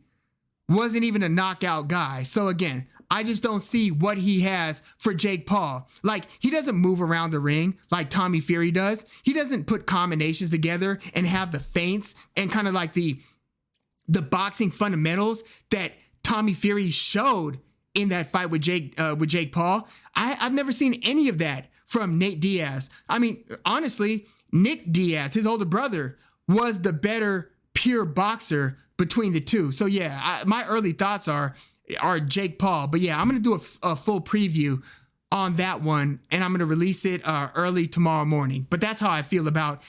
wasn't even a knockout guy. So again, I just don't see what he has for Jake Paul. Like, he doesn't move around the ring like Tommy Fury does. He doesn't put combinations together and have the feints and kind of like the boxing fundamentals that Tommy Fury showed in that fight with Jake Paul. I've never seen any of that from Nate Diaz. I mean, honestly, Nick Diaz, his older brother, was the better pure boxer between the two. So yeah, my early thoughts are Jake Paul. But yeah, I'm going to do a full preview on that one, and I'm going to release it early tomorrow morning. But that's how I feel about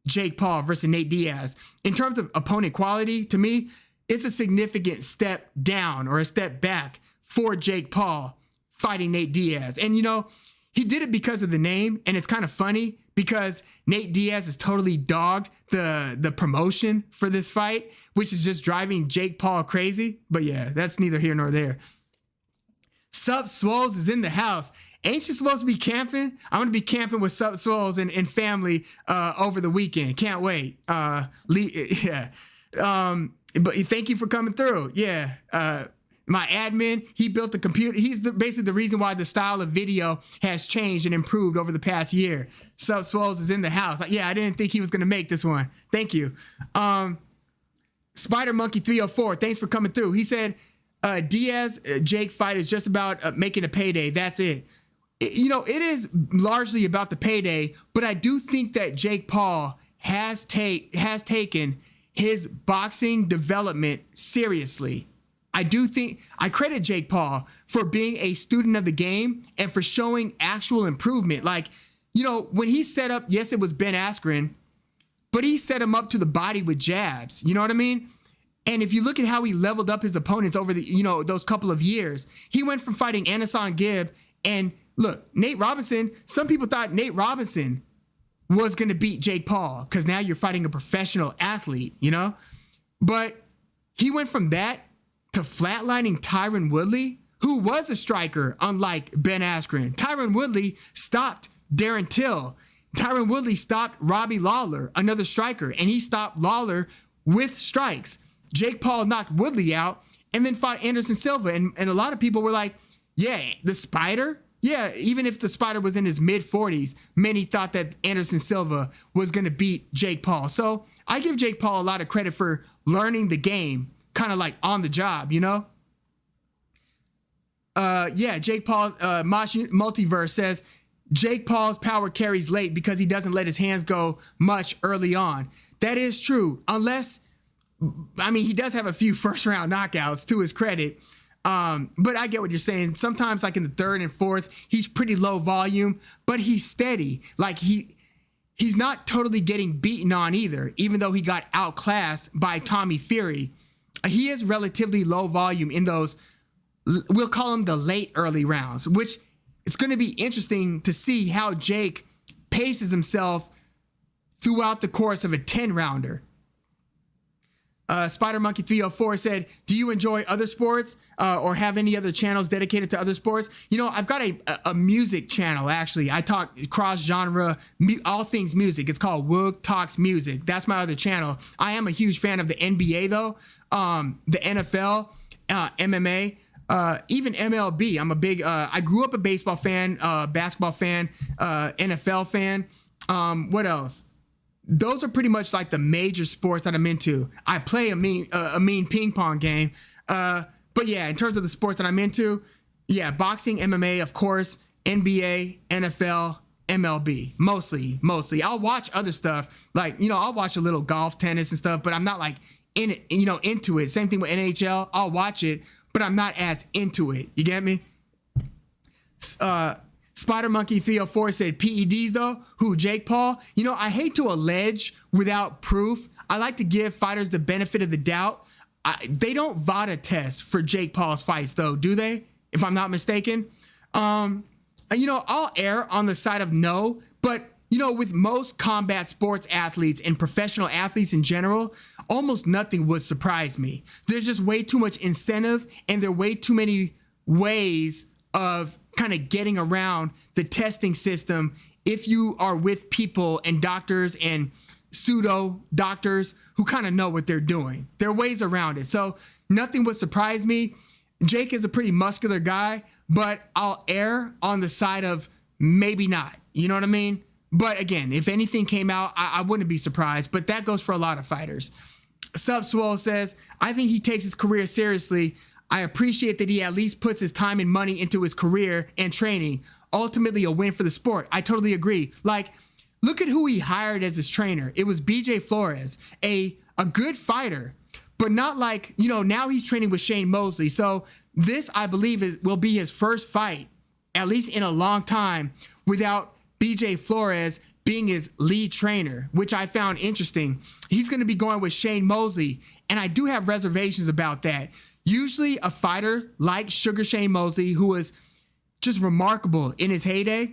Jake Paul versus Nate Diaz. In terms of opponent quality, to me, it's a significant step down or a step back for Jake Paul fighting Nate Diaz. And he did it because of the name, and it's kind of funny because Nate Diaz has totally dogged the promotion for this fight, which is just driving Jake Paul crazy. But yeah, that's neither here nor there. Sup Swoles is in the house. Ain't you supposed to be camping? I'm going to be camping with Sup Swoles and family over the weekend. Can't wait. Yeah. But thank you for coming through. Yeah. My admin, he built the computer. He's basically the reason why the style of video has changed and improved over the past year. Sub Swolls is in the house. Like, yeah, I didn't think he was going to make this one. Thank you. Spider Monkey 304, thanks for coming through. He said, Diaz Jake fight is just about making a payday. That's it. It is largely about the payday, but I do think that Jake Paul has taken his boxing development seriously. I do think I credit Jake Paul for being a student of the game and for showing actual improvement. Like, when he set up, yes, it was Ben Askren, but he set him up to the body with jabs. You know what I mean? And if you look at how he leveled up his opponents over the, those couple of years, he went from fighting Anderson Gibb and look, Nate Robinson. Some people thought Nate Robinson was going to beat Jake Paul because now you're fighting a professional athlete, but he went from that to flatlining Tyron Woodley, who was a striker, unlike Ben Askren. Tyron Woodley stopped Darren Till. Tyron Woodley stopped Robbie Lawler, another striker, and he stopped Lawler with strikes. Jake Paul knocked Woodley out and then fought Anderson Silva. And a lot of people were like, yeah, the Spider? Yeah, even if the Spider was in his mid-40s, many thought that Anderson Silva was going to beat Jake Paul. So I give Jake Paul a lot of credit for learning the game, kind of like on the job, Jake Paul, Mosh Multiverse says, Jake Paul's power carries late because he doesn't let his hands go much early on. That is true, unless, he does have a few first-round knockouts to his credit. But I get what you're saying. Sometimes, like in the third and fourth, he's pretty low volume, but he's steady. Like he's not totally getting beaten on either, even though he got outclassed by Tommy Fury. He is relatively low volume in those, we'll call them the late early rounds, which it's going to be interesting to see how Jake paces himself throughout the course of a 10-rounder. Spider Monkey 304 said, do you enjoy other sports or have any other channels dedicated to other sports? I've got a music channel, actually. I talk cross-genre, all things music. It's called Woog Talks Music. That's my other channel. I am a huge fan of the NBA, though, the NFL, MMA, even MLB. I'm a big, I grew up a baseball fan, basketball fan, NFL fan. What else? Those are pretty much like the major sports that I'm into. I play a mean ping pong game. But yeah, in terms of the sports that I'm into, yeah, boxing, MMA, of course, NBA, NFL, MLB, mostly. I'll watch other stuff. Like, I'll watch a little golf, tennis and stuff, but I'm not like in it, into it. Same thing with NHL. I'll watch it, but I'm not as into it. You get me? Spider Monkey 304 said PEDs though, who Jake Paul? I hate to allege without proof. I like to give fighters the benefit of the doubt. They don't VADA test for Jake Paul's fights though, do they? If I'm not mistaken. I'll err on the side of no, but with most combat sports athletes and professional athletes in general, almost nothing would surprise me. There's just way too much incentive and there are way too many ways of kind of getting around the testing system if you are with people and doctors and pseudo doctors who kind of know what they're doing. There are ways around it. So nothing would surprise me. Jake is a pretty muscular guy, but I'll err on the side of maybe not. You know what I mean? But again, if anything came out, I wouldn't be surprised, but that goes for a lot of fighters. Subswole says, I think he takes his career seriously. I appreciate that he at least puts his time and money into his career and training. Ultimately, a win for the sport. I totally agree. Like, look at who he hired as his trainer. It was BJ Flores, a good fighter, but not like, now he's training with Shane Mosley. So this, I believe, will be his first fight, at least in a long time, without BJ Flores being his lead trainer, which I found interesting. He's going to be going with Shane Mosley, and I do have reservations about that. Usually a fighter like Sugar Shane Mosley, who was just remarkable in his heyday,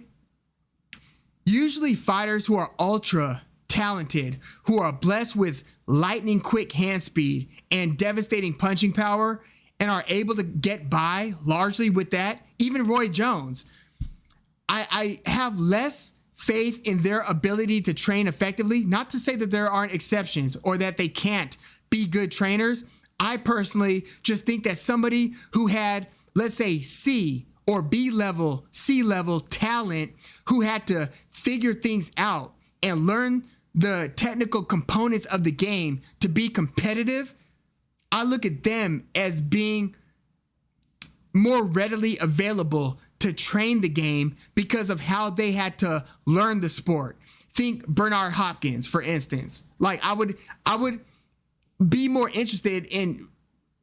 usually fighters who are ultra talented, who are blessed with lightning quick hand speed and devastating punching power and are able to get by largely with that, even Roy Jones, I have less faith in their ability to train effectively. Not to say that there aren't exceptions or that they can't be good trainers. I personally just think that somebody who had, let's say, C or B level, C level talent, who had to figure things out and learn the technical components of the game to be competitive, I look at them as being more readily available to train the game because of how they had to learn the sport. Think Bernard Hopkins, for instance. Like I would be more interested in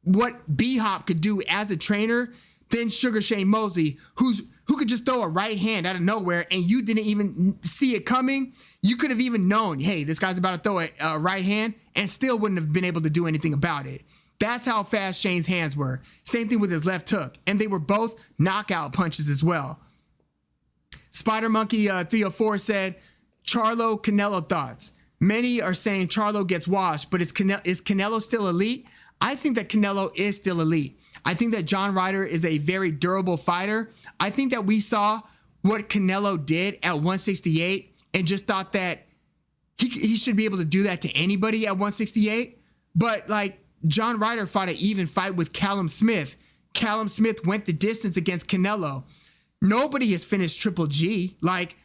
what B-Hop could do as a trainer than Sugar Shane Mosley, who could just throw a right hand out of nowhere and you didn't even see it coming. You could have even known, hey, this guy's about to throw a right hand, and still wouldn't have been able to do anything about it. That's how fast Shane's hands were. Same thing with his left hook. And they were both knockout punches as well. Spider Monkey 304 said, Charlo, Canelo thoughts. Many are saying Charlo gets washed, but is Canelo still elite? I think that Canelo is still elite. I think that John Ryder is a very durable fighter. I think that we saw what Canelo did at 168 and just thought that he should be able to do that to anybody at 168. But like, John Ryder fought an even fight with Callum Smith. Callum Smith went the distance against Canelo. Nobody has finished Triple G. Like,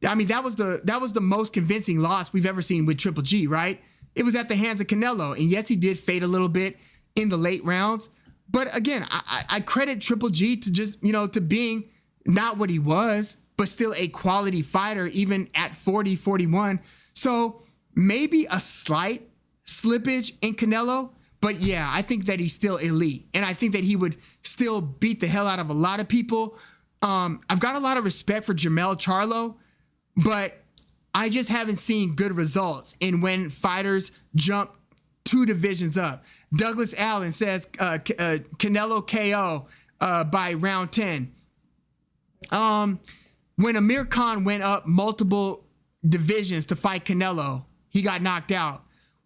I mean, that was the most convincing loss we've ever seen with Triple G, right? It was at the hands of Canelo. And yes, he did fade a little bit in the late rounds. But again, I credit Triple G to just, to being not what he was, but still a quality fighter, even at 40, 41. So maybe a slight slippage in Canelo. But yeah, I think that he's still elite. And I think that he would still beat the hell out of a lot of people. I've got a lot of respect for Jermell Charlo, but I just haven't seen good results in when fighters jump 2 divisions up. Douglas Allen says Canelo KO by round 10. When Amir Khan went up multiple divisions to fight Canelo, he got knocked out.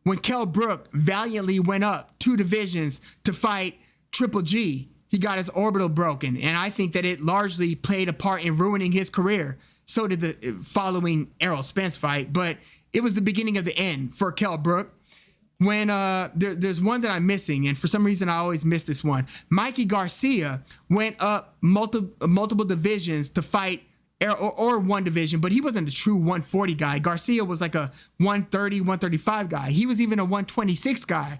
When Kell Brook valiantly went up 2 divisions to fight Triple G, he got his orbital broken. And I think that it largely played a part in ruining his career. So did the following Errol Spence fight. But it was the beginning of the end for Kell Brook. When there's one that I'm missing, and for some reason I always miss this one. Mikey Garcia went up multiple divisions to fight, or one division, but he wasn't a true 140 guy. Garcia was like a 130, 135 guy. He was even a 126 guy.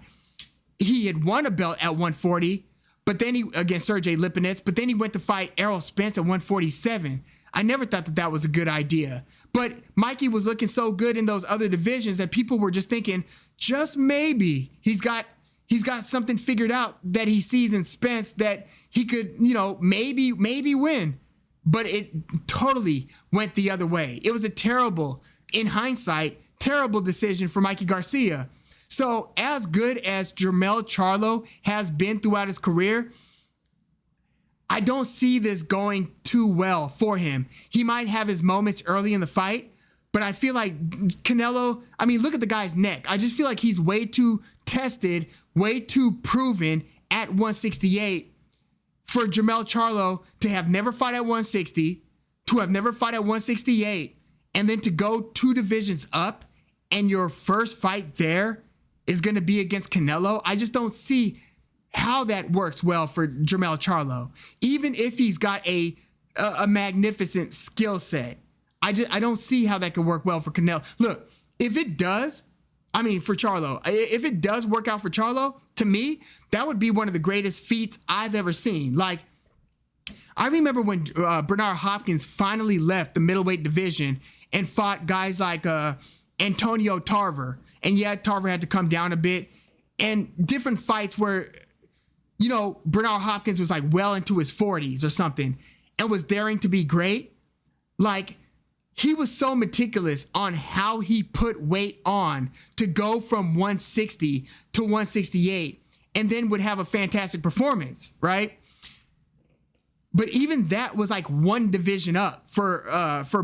He had won a belt at 140, but then against Sergey Lipinets, but then he went to fight Errol Spence at 147. I never thought that was a good idea. But Mikey was looking so good in those other divisions that people were just thinking, just maybe he's got something figured out that he sees in Spence that he could, maybe win. But it totally went the other way. It was a terrible, in hindsight, terrible decision for Mikey Garcia. So as good as Jermell Charlo has been throughout his career, I don't see this going too well for him. He might have his moments early in the fight, but I feel like Canelo, I mean, look at the guy's neck. I just feel like he's way too tested, way too proven at 168 for Jermell Charlo to have never fought at 160, to have never fought at 168, and then to go 2 divisions up and your first fight there is going to be against Canelo. I just don't see how that works well for Jermell Charlo. Even if he's got a magnificent skill set, I don't see how that could work well for Canelo. Look, if it does, for Charlo, if it does work out for Charlo, to me, that would be one of the greatest feats I've ever seen. Like, I remember when Bernard Hopkins finally left the middleweight division and fought guys like Antonio Tarver. And yeah, Tarver had to come down a bit. And different fights where, Bernard Hopkins was like well into his 40s or something and was daring to be great. Like, he was so meticulous on how he put weight on to go from 160 to 168 and then would have a fantastic performance, right? But even that was like 1 division up for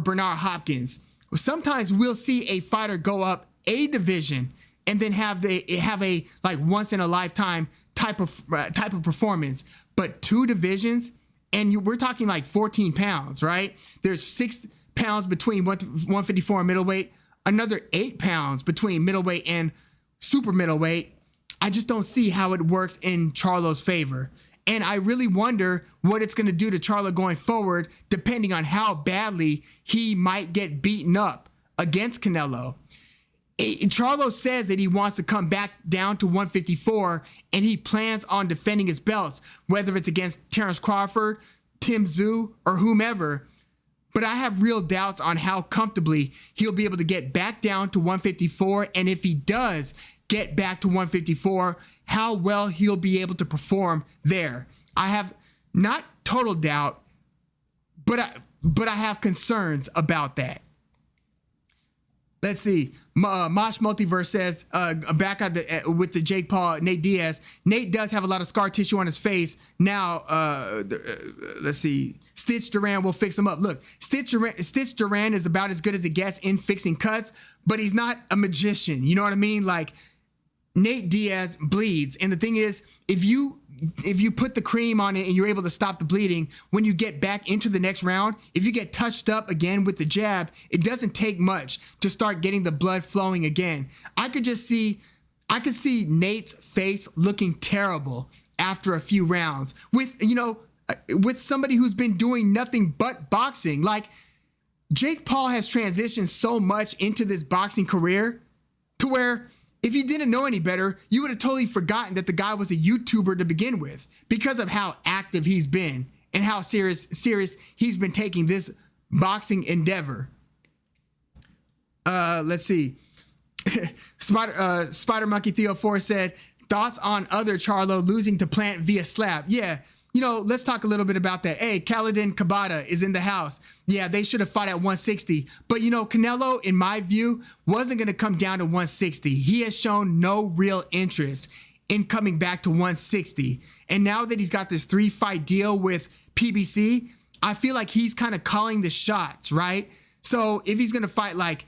Bernard Hopkins. Sometimes we'll see a fighter go up a division and then have a like once in a lifetime type of performance, but 2 divisions, and we're talking like 14 pounds, right? There's 6 pounds between 154 and middleweight, another 8 pounds between middleweight and super middleweight. I just don't see how it works in Charlo's favor. And I really wonder what it's going to do to Charlo going forward, depending on how badly he might get beaten up against Canelo. Charlo says that he wants to come back down to 154, and he plans on defending his belts, whether it's against Terence Crawford, Tim Tszyu, or whomever. But I have real doubts on how comfortably he'll be able to get back down to 154, and if he does get back to 154, how well he'll be able to perform there. I have not total doubt, but I have concerns about that. Let's see. Mosh Multiverse says, back at with the Jake Paul, Nate Diaz. Nate does have a lot of scar tissue on his face. Now, let's see. Stitch Duran will fix him up. Look, Stitch Duran is about as good as it gets in fixing cuts, but he's not a magician. You know what I mean? Like, Nate Diaz bleeds. And the thing is, if you put the cream on it and you're able to stop the bleeding, when you get back into the next round, if you get touched up again with the jab, it doesn't take much to start getting the blood flowing again. I could see Nate's face looking terrible after a few rounds with somebody who's been doing nothing but boxing. Like, Jake Paul has transitioned so much into this boxing career to where if you didn't know any better, you would have totally forgotten that the guy was a YouTuber to begin with, because of how active he's been and how serious he's been taking this boxing endeavor. Let's see. Spider Monkey Theo 4 said, thoughts on other Charlo losing to Plant via slap? Yeah. Let's talk a little bit about that. Hey, Kaladin Kabata is in the house. Yeah, they should have fought at 160. But, Canelo, in my view, wasn't going to come down to 160. He has shown no real interest in coming back to 160. And now that he's got this 3-fight deal with PBC, I feel like he's kind of calling the shots, right? So if he's going to fight, like,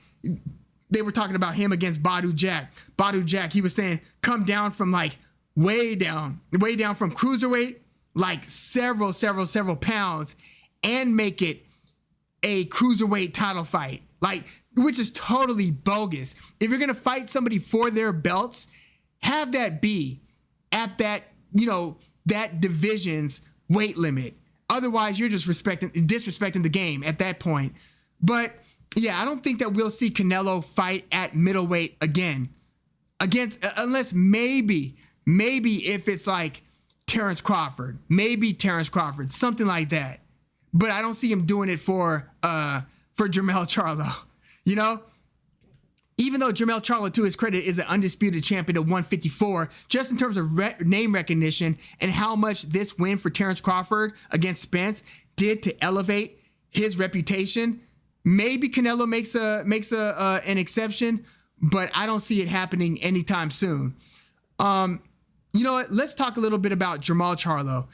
they were talking about him against Badu Jack. Badu Jack, he was saying, come down from, like, way down from cruiserweight, like several pounds, and make it a cruiserweight title fight, like, which is totally bogus. If you're going to fight somebody for their belts, have that be at that, that division's weight limit. Otherwise, you're just disrespecting the game at that point. But yeah, I don't think that we'll see Canelo fight at middleweight again, unless maybe if it's like Terence Crawford, something like that. But I don't see him doing it for Jermell Charlo, Even though Jermell Charlo, to his credit, is an undisputed champion at 154, just in terms of name recognition and how much this win for Terence Crawford against Spence did to elevate his reputation, maybe Canelo makes an exception, but I don't see it happening anytime soon. You know what? Let's talk a little bit about Jermall Charlo.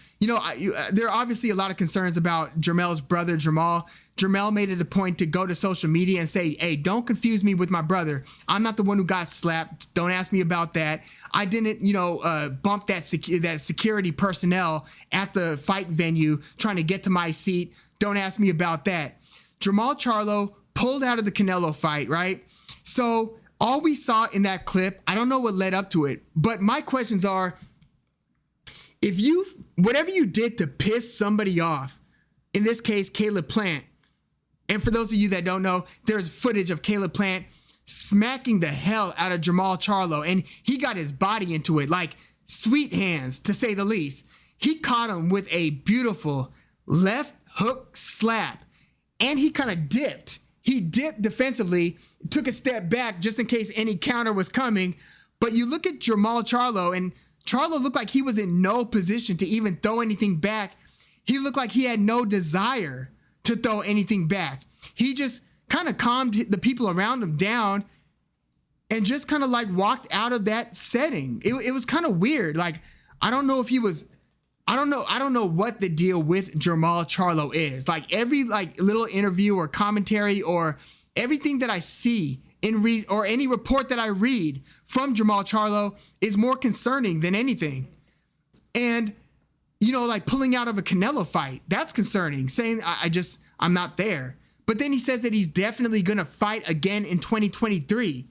There are obviously a lot of concerns about Jermell's brother, Jermall. Jermell made it a point to go to social media and say, hey, don't confuse me with my brother. I'm not the one who got slapped. Don't ask me about that. I didn't, bump that security personnel at the fight venue trying to get to my seat. Don't ask me about that. Jermall Charlo pulled out of the Canelo fight, right? So all we saw in that clip, I don't know what led up to it, but my questions are, whatever you did to piss somebody off, in this case, Caleb Plant, and for those of you that don't know, there's footage of Caleb Plant smacking the hell out of Jermall Charlo, and he got his body into it, like sweet hands, to say the least. He caught him with a beautiful left hook slap, and he kind of dipped. He dipped defensively, took a step back just in case any counter was coming. But you look at Jermall Charlo, and Charlo looked like he was in no position to even throw anything back. He looked like he had no desire to throw anything back. He just kind of calmed the people around him down and just kind of like walked out of that setting. It was kind of weird. Like, I don't know what the deal with Jermall Charlo is. Like, every little interview or commentary or everything that I see or any report that I read from Jermall Charlo is more concerning than anything. And, pulling out of a Canelo fight, that's concerning. Saying I'm not there. But then he says that he's definitely going to fight again in 2023.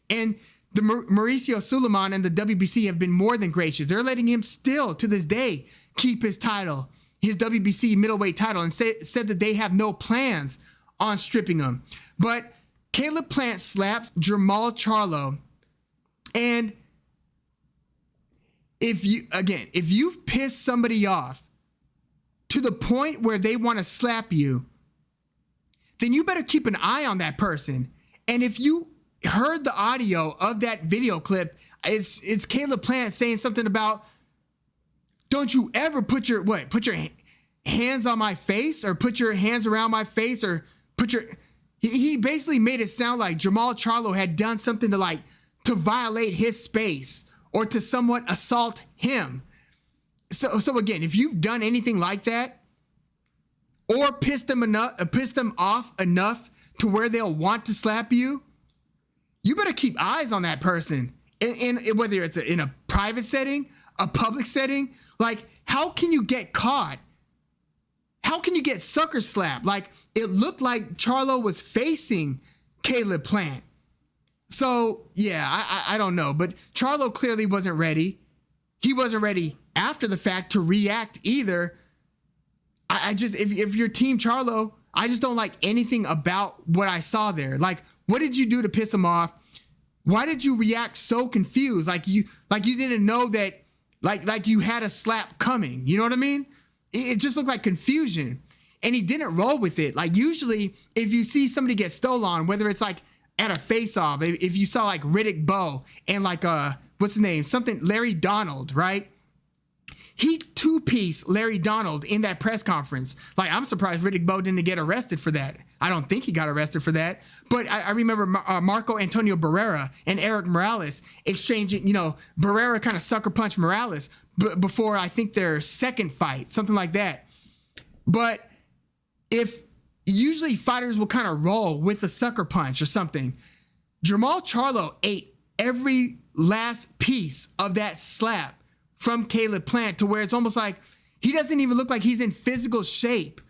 And Mauricio Suleiman and the WBC have been more than gracious. They're letting him still, to this day, keep his title, his WBC middleweight title, and said that they have no plans on stripping him. But Caleb Plant slaps Jermall Charlo, and if you've pissed somebody off to the point where they want to slap you, then you better keep an eye on that person. And if you heard the audio of that video clip, it's Caleb Plant saying something about, don't you ever put your hands on my face, or put your hands around my face, or he basically made it sound like Jermall Charlo had done something to violate his space or to somewhat assault him. So again, if you've done anything like that, or pissed them off enough to where they'll want to slap you, you better keep eyes on that person. In whether it's in a private setting, a public setting, like, how can you get caught? How can you get sucker slapped? Like, it looked like Charlo was facing Caleb Plant. So yeah, I don't know, but Charlo clearly wasn't ready. He wasn't ready after the fact to react either. If you're Team Charlo, I just don't like anything about what I saw there. Like, what did you do to piss him off? Why did you react so confused? Like you didn't know that, like you had a slap coming. You know what I mean? It just looked like confusion, and he didn't roll with it. Like, usually if you see somebody get stole on, whether it's like at a face-off, if you saw like Riddick Bowe and like what's his name, Larry Donald, right? He two-piece Larry Donald in that press conference. Like, I'm surprised Riddick Bowe didn't get arrested for that. I don't think he got arrested for that. But I remember Marco Antonio Barrera and Eric Morales exchanging, Barrera kind of sucker punched Morales before, I think, their second fight, something like that. But usually fighters will kind of roll with a sucker punch or something. Jermall Charlo ate every last piece of that slap from Caleb Plant, to where it's almost like he doesn't even look like he's in physical shape.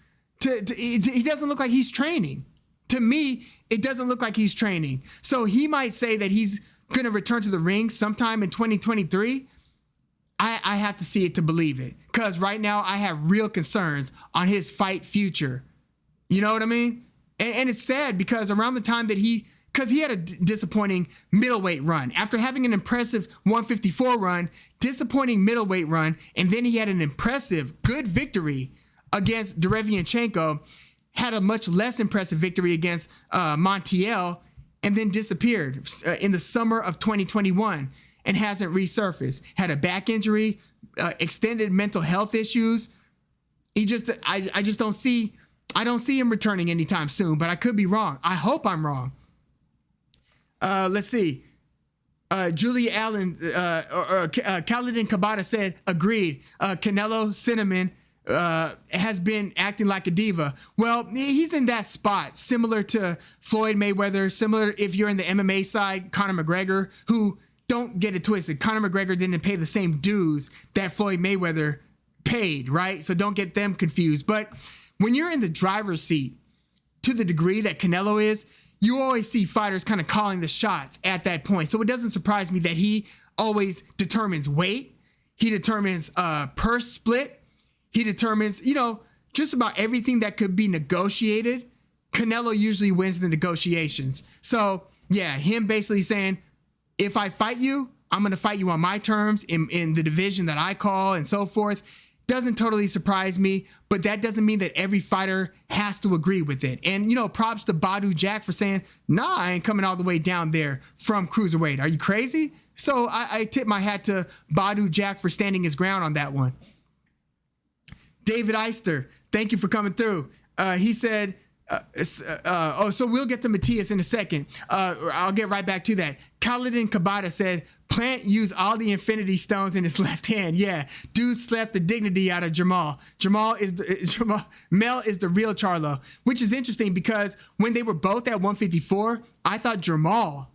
He doesn't look like he's training. To me, it doesn't look like he's training. So he might say that he's going to return to the ring sometime in 2023. I have to see it to believe it, because right now I have real concerns on his fight future. You know what I mean? And it's sad, because around the time that because he had a disappointing middleweight run. After having an impressive 154 run, disappointing middleweight run, and then he had an impressive, good victory against Derevianchenko, had a much less impressive victory against Montiel, and then disappeared in the summer of 2021 and hasn't resurfaced. Had a back injury, extended mental health issues. I just don't see him returning anytime soon, but I could be wrong. I hope I'm wrong. Let's see. Julia Allen, Khalidin Kabata said, agreed. Canelo Cinnamon has been acting like a diva. Well, he's in that spot, similar to Floyd Mayweather, similar if you're in the MMA side, Conor McGregor, who, don't get it twisted, Conor McGregor didn't pay the same dues that Floyd Mayweather paid, right? So don't get them confused. But when you're in the driver's seat, to the degree that Canelo is, you always see fighters kind of calling the shots at that point. So it doesn't surprise me that he always determines weight. He determines purse split. He determines, just about everything that could be negotiated. Canelo usually wins the negotiations. So yeah, him basically saying, if I fight you, I'm going to fight you on my terms in the division that I call and so forth. Doesn't totally surprise me, but that doesn't mean that every fighter has to agree with it. And, props to Badu Jack for saying, nah, I ain't coming all the way down there from cruiserweight. Are you crazy? So I tip my hat to Badu Jack for standing his ground on that one. David Eister, thank you for coming through. He said, so we'll get to Matias in a second. I'll get right back to that. Khalidin Kabata said, Plant used all the infinity stones in his left hand. Yeah, dude slapped the dignity out of Jermall. Mel is the real Charlo, which is interesting because when they were both at 154, I thought Jermall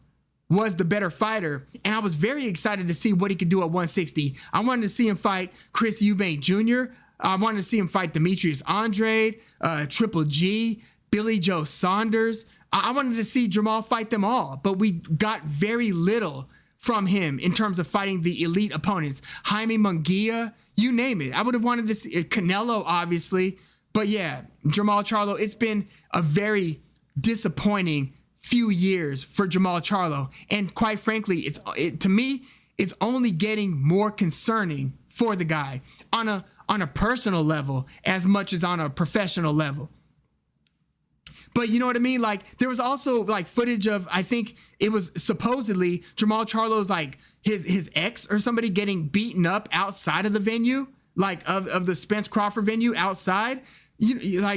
was the better fighter, and I was very excited to see what he could do at 160. I wanted to see him fight Chris Eubank Jr. I wanted to see him fight Demetrius Andrade, Triple G, Billy Joe Saunders. I wanted to see Jermall fight them all, but we got very little from him in terms of fighting the elite opponents. Jaime Munguia, you name it. I would have wanted to see Canelo, obviously. But yeah, Jermall Charlo, it's been a very disappointing few years for Jermall Charlo. And quite frankly, to me, it's only getting more concerning for the guy on a personal level as much as on a professional level. But you know what I mean? Like, there was also like footage of, I think it was supposedly Jermall Charlo's like his ex or somebody getting beaten up outside of the venue, like of the Spence-Crawford venue outside.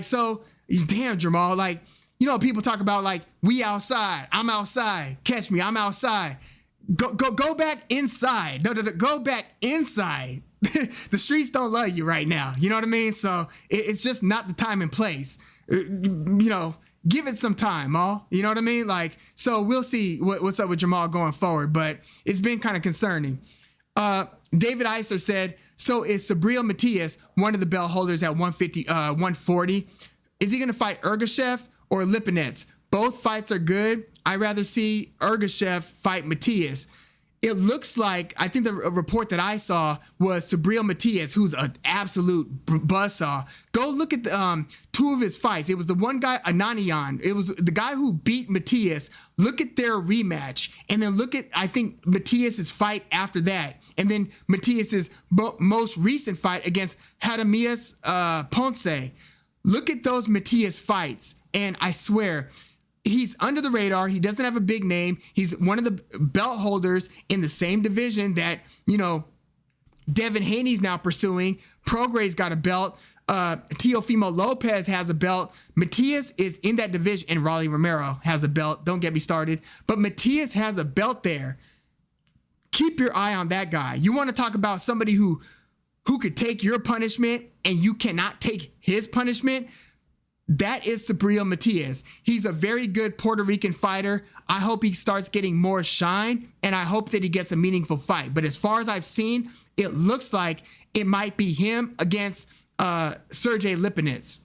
So damn, Jermall, like, you know, people talk about like, we outside, I'm outside, catch me, I'm outside. Go back inside. No, go back inside. The streets don't love you right now. You know what I mean? So it's just not the time and place. Give it some time, all. You know what I mean? Like, so we'll see what's up with Jermall going forward, but it's been kind of concerning. David Iser said, so is Subriel Matias, one of the belt holders at 140? Is he going to fight Ergashev or Lipinets? Both fights are good. I'd rather see Ergashev fight Matias. It looks like, I think the report that I saw was Subriel Matias, who's an absolute buzzsaw. Go look at the, two of his fights. It was the one guy, Ananian. It was the guy who beat Matias. Look at their rematch. And then look at, I think, Matias's fight after that. And then Matias's most recent fight against Hadamias Ponce. Look at those Matias fights. And I swear, he's under the radar. He doesn't have a big name. He's one of the belt holders in the same division that, Devin Haney's now pursuing. Prograis got a belt. Teofimo Lopez has a belt. Matias is in that division, and Raleigh Romero has a belt. Don't get me started. But Matias has a belt there. Keep your eye on that guy. You want to talk about somebody who could take your punishment and you cannot take his punishment? That is Subriel Matias. He's a very good Puerto Rican fighter. I hope he starts getting more shine, and I hope that he gets a meaningful fight. But as far as I've seen, it looks like it might be him against Sergey Lipinets.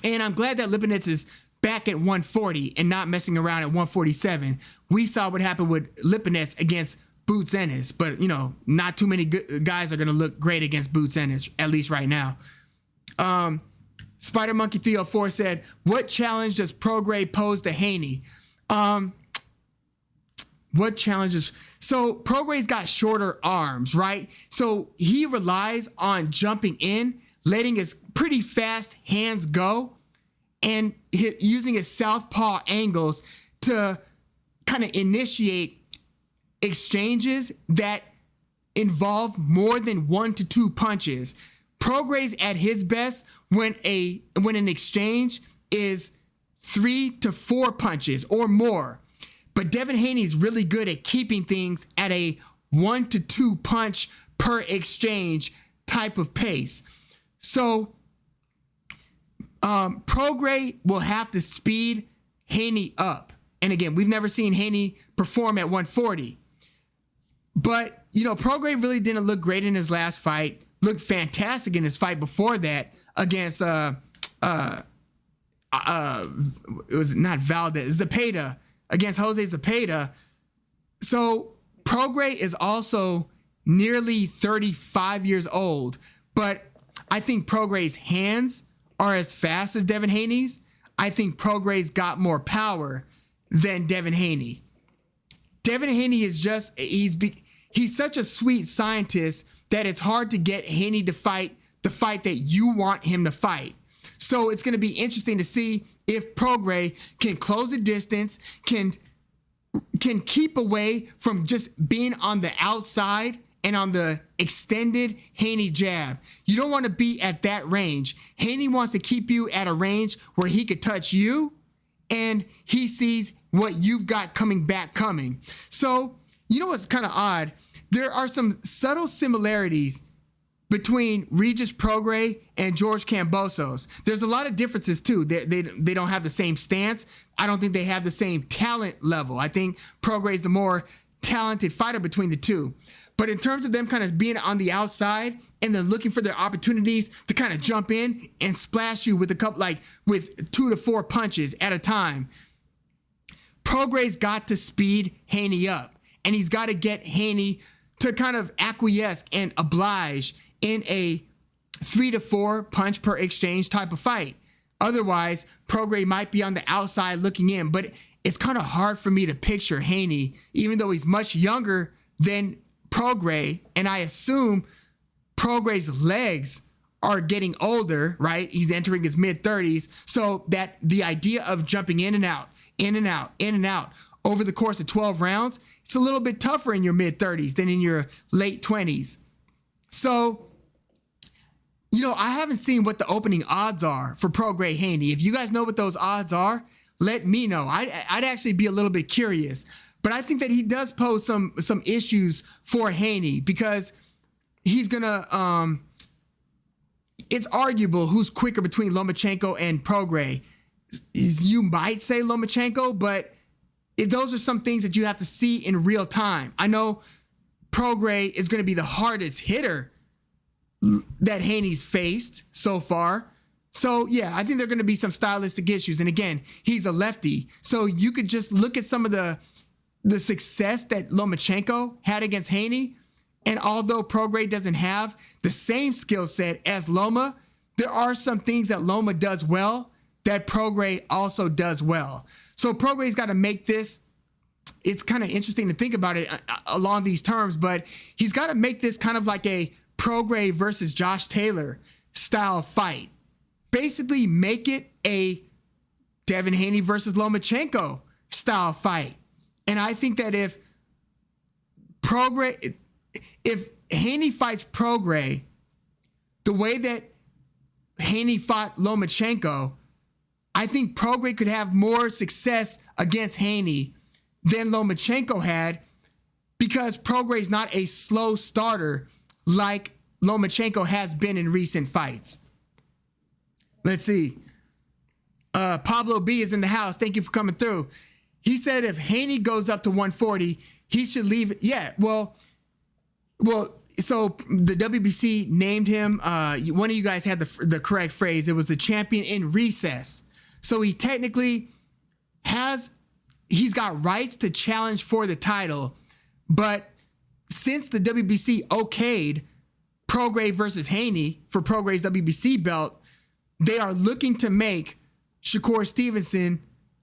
And I'm glad that Lipinets is back at 140 and not messing around at 147. We saw what happened with Lipinets against Boots Ennis, but, not too many guys are going to look great against Boots Ennis, at least right now. Spider Monkey 304 said, what challenge does Prograis pose to Haney? What challenges? So Prograis got shorter arms, right? So he relies on jumping in, letting his pretty fast hands go, and using his southpaw angles to kind of initiate exchanges that involve more than 1 to 2 punches. Prograis at his best when an exchange is 3 to 4 punches or more. But Devin Haney is really good at keeping things at a 1 to 2 punch per exchange type of pace. So Prograis will have to speed Haney up. And again, we've never seen Haney perform at 140. But, Prograis really didn't look great in his last fight. Looked fantastic in his fight before that against it was not Valdez, Zepeda, against Jose Zepeda. So Prograis is also nearly 35 years old, but I think Prograis' hands are as fast as Devin Haney's. I think Prograis got more power than Devin Haney. Devin Haney is just, he's such a sweet scientist that it's hard to get Haney to fight the fight that you want him to fight. So it's going to be interesting to see if Prograis can close the distance, can keep away from just being on the outside and on the extended Haney jab. You don't want to be at that range. Haney wants to keep you at a range where he could touch you and he sees what you've got coming. So, what's kind of odd? There are some subtle similarities between Regis Prograis and George Kambosos. There's a lot of differences too. They don't have the same stance. I don't think they have the same talent level. I think Prograis is the more talented fighter between the two. But in terms of them kind of being on the outside and then looking for their opportunities to kind of jump in and splash you with with 2 to 4 punches at a time, Prograis got to speed Haney up. and he's got to get Haney to kind of acquiesce and oblige in a 3 to 4 punch per exchange type of fight. Otherwise, Prograis might be on the outside looking in, but it's kind of hard for me to picture Haney, even though he's much younger than Prograis, and I assume Prograis' legs are getting older, right? He's entering his mid-30s, so that the idea of jumping in and out, in and out, in and out over the course of 12 rounds, it's a little bit tougher in your mid-30s than in your late 20s. So, you know, I haven't seen what the opening odds are for Prograis Haney. If you guys know what those odds are, let me know. I'd actually be a little bit curious. But I think that he does pose some issues for Haney because he's gonna it's arguable who's quicker between Lomachenko and Prograis. You might say Lomachenko, but those are some things that you have to see in real time. I know Prograis is going to be the hardest hitter that Haney's faced so far. So yeah, I think there are going to be some stylistic issues. And again, he's a lefty. So you could just look at some of the success that Lomachenko had against Haney. And although Prograis doesn't have the same skill set as Loma, there are some things that Loma does well that Prograis also does well. So Prograis's got to make this, it's kind of interesting to think about it along these terms, but he's got to make this kind of like a Prograis versus Josh Taylor style fight. Basically make it a Devin Haney versus Lomachenko style fight. And I think that if Haney fights Prograis the way that Haney fought Lomachenko, I think Prograis could have more success against Haney than Lomachenko had because Prograis's not a slow starter like Lomachenko has been in recent fights. Let's see. Pablo B is in the house. Thank you for coming through. He said if Haney goes up to 140, he should leave. Yeah, well, so the WBC named him, one of you guys had the correct phrase. It was the champion in recess. So he technically he's got rights to challenge for the title. But since the WBC okayed Prograis versus Haney for Prograis' WBC belt, they are looking to make Shakur Stevenson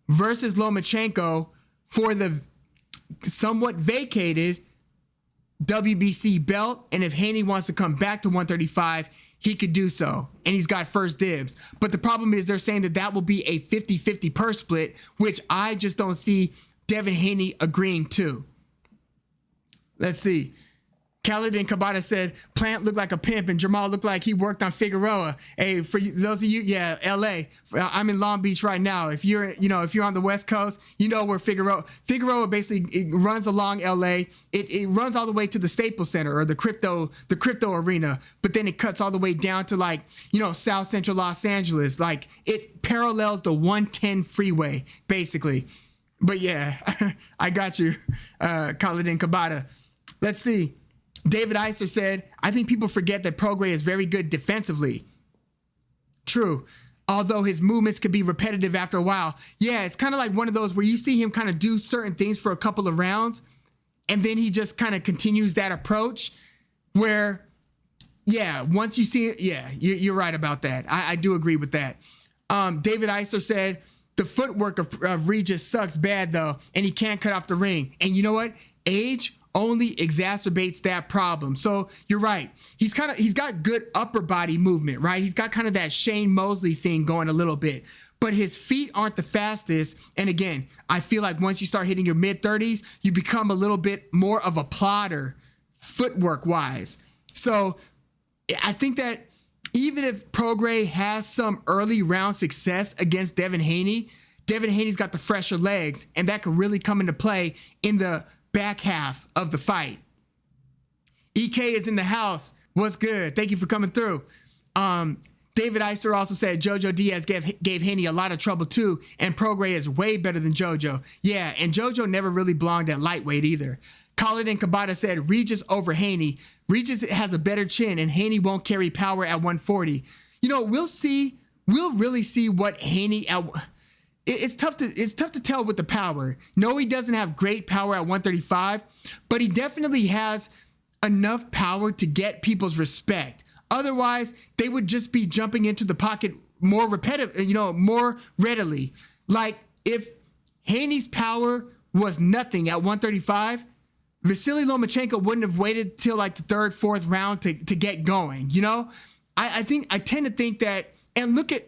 versus Lomachenko for the somewhat vacated WBC belt. And if Haney wants to come back to 135, he could do so. And he's got first dibs. But the problem is they're saying that will be a 50-50 purse split, which I just don't see Devin Haney agreeing to. Let's see. Khaled and Kabata said Plant looked like a pimp and Jamal looked like he worked on Figueroa. Hey, for those of you, yeah, LA. I'm in Long Beach right now. If you're on the West Coast, you know where Figueroa basically it runs along LA. It runs all the way to the Staples Center or the crypto arena, but then it cuts all the way down to South Central Los Angeles. Like it parallels the 110 freeway basically. But yeah, I got you, Khaled and Kabata. Let's see. David Eiser said, I think people forget that Prograis is very good defensively. True. Although his movements could be repetitive after a while. Yeah, it's kind of like one of those where you see him kind of do certain things for a couple of rounds, and then he just kind of continues that approach where, yeah, once you see it, yeah, you're right about that. I do agree with that. David Eiser said, the footwork of Regis sucks bad, though, and he can't cut off the ring. And you know what? Age only exacerbates that problem. So you're right. He's got good upper body movement, right? He's got kind of that Shane Mosley thing going a little bit, but his feet aren't the fastest. And again, I feel like once you start hitting your mid-30s, you become a little bit more of a plodder footwork wise. So I think that even if Prograis has some early round success against Devin Haney's got the fresher legs, and that could really come into play in the back half of the fight. EK is in the house. What's good? Thank you for coming through. David Eister also said Jojo Diaz gave Haney a lot of trouble too, and Prograis is way better than Jojo. Yeah, and Jojo never really belonged at lightweight either. Khaled and Kabata said Regis over Haney. Regis has a better chin, and Haney won't carry power at 140. We'll see. We'll really see what Haney it's tough to tell with the power. No, he doesn't have great power at 135, but he definitely has enough power to get people's respect. Otherwise, they would just be jumping into the pocket more more readily. Like if Haney's power was nothing at 135, Vasily Lomachenko wouldn't have waited till like the third, fourth round to get going. I tend to think that, and look at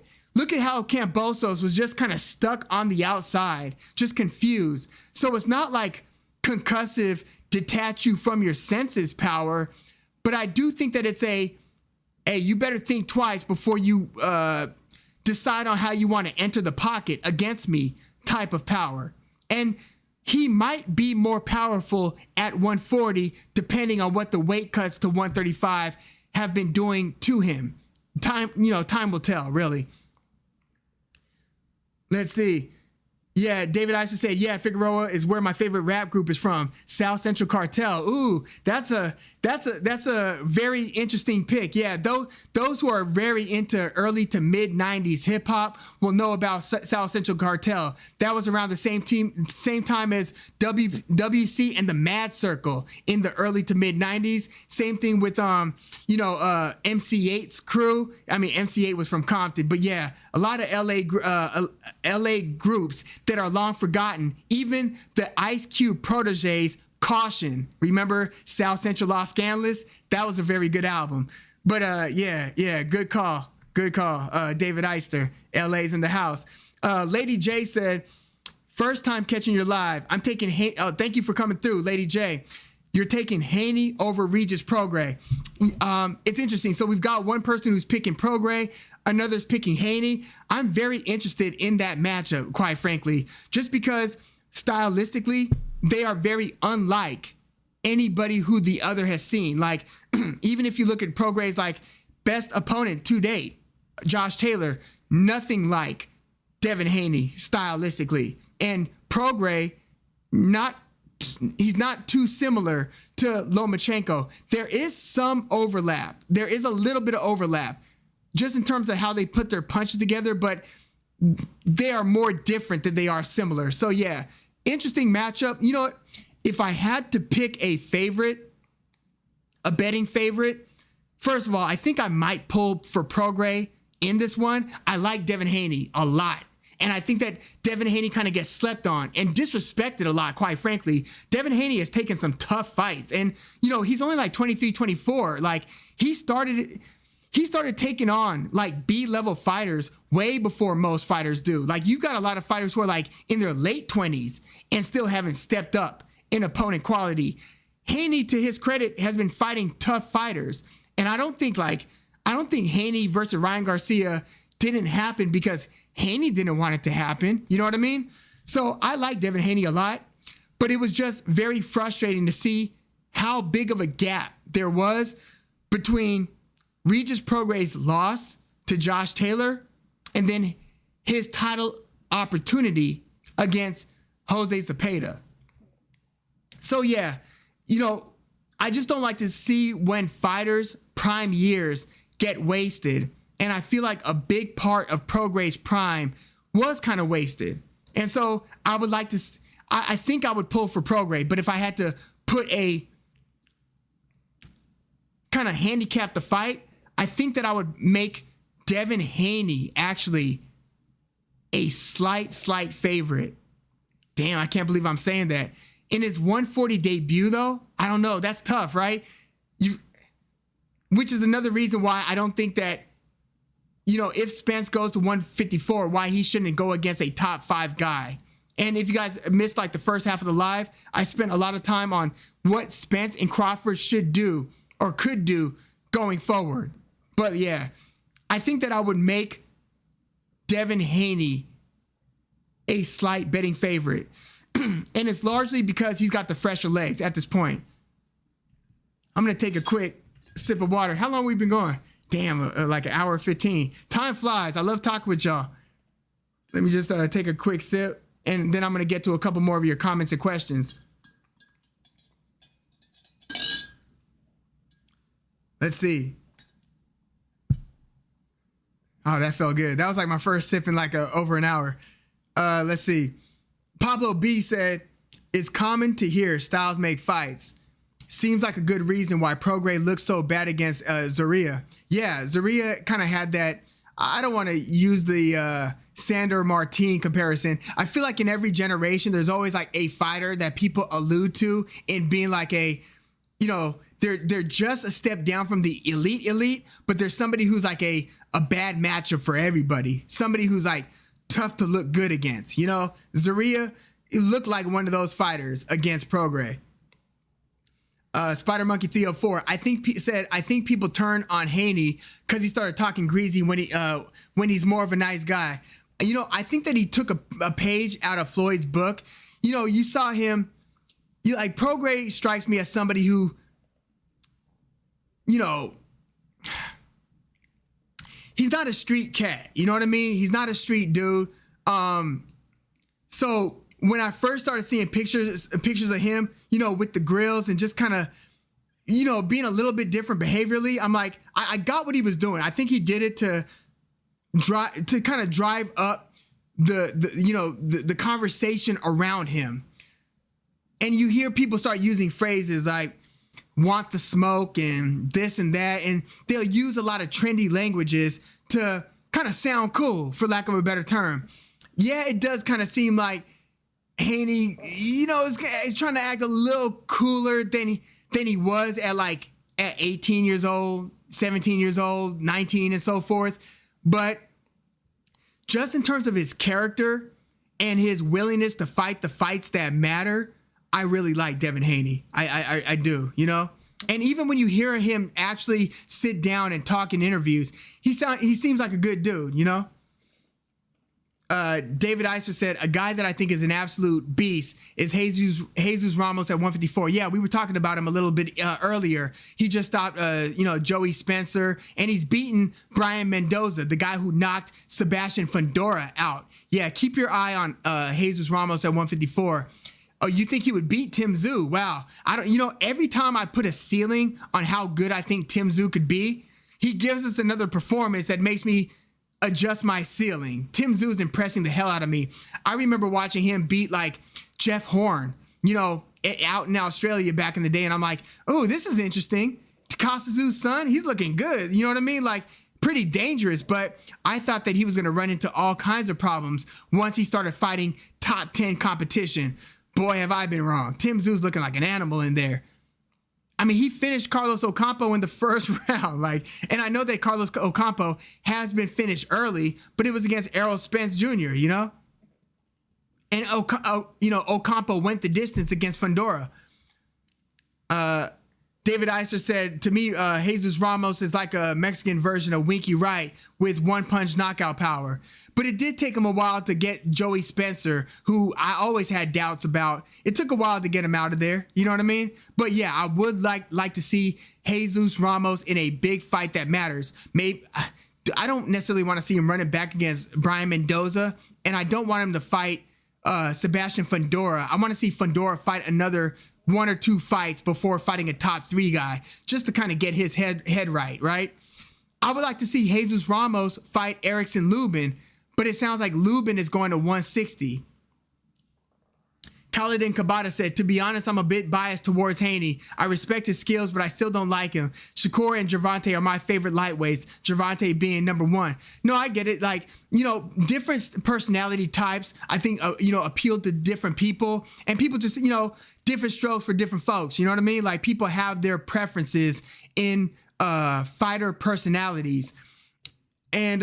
how Kambosos was just kind of stuck on the outside, just confused. So it's not like concussive, detach you from your senses power, but I do think that it's you better think twice before you decide on how you want to enter the pocket against me type of power. And he might be more powerful at 140, depending on what the weight cuts to 135 have been doing to him. Time will tell, really. Let's see. Yeah, David Iser said, yeah, Figueroa is where my favorite rap group is from, South Central Cartel. Ooh, that's a very interesting pick. Yeah, those who are very into early to mid 90s hip hop will know about South Central Cartel. That was around the same time as WC and the Mad Circle in the early to mid 90s. Same thing with MC8's crew. I mean, MC8 was from Compton, but yeah, a lot of LA groups that are long forgotten. Even the Ice Cube proteges, Caution. Remember South Central Los Angeles? That was a very good album. But yeah, good call. David Eister, LA's in the house. Lady J said, first time catching your live. I'm taking thank you for coming through, Lady J. You're taking Haney over Regis Prograis. It's interesting. So we've got one person who's picking Prograis, another's picking Haney. I'm very interested in that matchup, quite frankly, just because stylistically, they are very unlike anybody who the other has seen. Like, even if you look at Prograis' like best opponent to date, Josh Taylor, nothing like Devin Haney stylistically. And Prograis, he's not too similar to Lomachenko. There is some overlap. There is a little bit of overlap just in terms of how they put their punches together, but they are more different than they are similar. So yeah, interesting matchup. You know what? If I had to pick a betting favorite, first of all, I think I might pull for Prograis in this one. I like Devin Haney a lot. And I think that Devin Haney kind of gets slept on and disrespected a lot, quite frankly. Devin Haney has taken some tough fights. And, he's only like 23, 24. Like, he started taking on like B-level fighters way before most fighters do. Like, you've got a lot of fighters who are like in their late 20s and still haven't stepped up in opponent quality. Haney, to his credit, has been fighting tough fighters. And I don't think Haney versus Ryan Garcia didn't happen because Haney didn't want it to happen. You know what I mean? So I like Devin Haney a lot, but it was just very frustrating to see how big of a gap there was between Regis Prograis' loss to Josh Taylor and then his title opportunity against Jose Zepeda. So yeah, I just don't like to see when fighters' prime years get wasted. And I feel like a big part of Prograis' prime was kind of wasted. And so I would like to, I think I would pull for Prograis, but if I had to put a kind of handicap the fight, I think that I would make Devin Haney actually a slight favorite. Damn, I can't believe I'm saying that. In his 140 debut, though, I don't know. That's tough, right? Which is another reason why I don't think that, if Spence goes to 154, why he shouldn't go against a top 5 guy. And if you guys missed like the first half of the live, I spent a lot of time on what Spence and Crawford should do or could do going forward. But yeah, I think that I would make Devin Haney a slight betting favorite. And it's largely because he's got the fresher legs at this point. I'm going to take a quick sip of water. How long have we been going? Damn, like an hour 15. Time flies. I love talking with y'all. Let me just take a quick sip, and then I'm going to get to a couple more of your comments and questions. Let's see. Oh, that felt good. That was like my first sip in like over an hour. Let's see. Pablo B said, it's common to hear Styles make fights. Seems like a good reason why Prograis looks so bad against Zarya. Yeah, Zarya kind of had that. I don't want to use the Sandor Martin comparison. I feel like in every generation, there's always like a fighter that people allude to in being like a, you know, they're just a step down from the elite, but there's somebody who's like a bad matchup for everybody. Somebody who's like tough to look good against. You know, Zarya, it looked like one of those fighters against Prograis. Spider Monkey 304. I think people turn on Haney because he started talking greasy when he's more of a nice guy. You know, I think that he took a page out of Floyd's book. You know, you saw him. Like Prograis strikes me as somebody who, you know, he's not a street cat. You know what I mean? He's not a street dude. So when I first started seeing pictures of him, you know, with the grills and just kind of, you know, being a little bit different behaviorally, I'm like, I got what he was doing. I think he did it to kind of drive up the conversation around him. And you hear people start using phrases like want the smoke and this and that, and they'll use a lot of trendy languages to kind of sound cool, for lack of a better term. Yeah, it does kind of seem like Haney, you know, is trying to act a little cooler than he was at 18 years old, 17 years old, 19 and so forth. But just in terms of his character and his willingness to fight the fights that matter, I really like Devin Haney. I do, you know? And even when you hear him actually sit down and talk in interviews, he seems like a good dude, you know? David Eiser said, a guy that I think is an absolute beast is Jesus Ramos at 154. Yeah, we were talking about him a little bit earlier. He just stopped, Joey Spencer, and he's beaten Brian Mendoza, the guy who knocked Sebastian Fundora out. Yeah, keep your eye on Jesus Ramos at 154. Oh, you think he would beat Tim Tszyu? Wow. Every time I put a ceiling on how good I think Tim Tszyu could be, he gives us another performance that makes me adjust my ceiling. Tim Tszyu is impressing the hell out of me. I remember watching him beat like Jeff Horn, you know, out in Australia back in the day. And I'm like, oh, this is interesting. Costa Tszyu's son, he's looking good. You know what I mean? Like pretty dangerous. But I thought that he was going to run into all kinds of problems once he started fighting top 10 competition. Boy, have I been wrong. Tim Tszyu's looking like an animal in there. I mean, he finished Carlos Ocampo in the first round. And I know that Carlos Ocampo has been finished early, but it was against Errol Spence Jr., you know? And, Ocampo went the distance against Fundora. David Eiser said, to me, Jesus Ramos is like a Mexican version of Winky Wright with one-punch knockout power. But it did take him a while to get Joey Spencer, who I always had doubts about. It took a while to get him out of there. You know what I mean? But yeah, I would like to see Jesus Ramos in a big fight that matters. Maybe I don't necessarily want to see him running back against Brian Mendoza, and I don't want him to fight Sebastian Fundora. I want to see Fundora fight another 1 or 2 fights before fighting a top 3 guy, just to kind of get his head right? I would like to see Jesus Ramos fight Erickson Lubin, but it sounds like Lubin is going to 160. Khalid Kabata said, to be honest, I'm a bit biased towards Haney. I respect his skills, but I still don't like him. Shakur and Gervonta are my favorite lightweights, Gervonta being number 1. No, I get it. Different personality types, I think, appeal to different people, and people just, different strokes for different folks. You know what I mean? Like people have their preferences in fighter personalities. And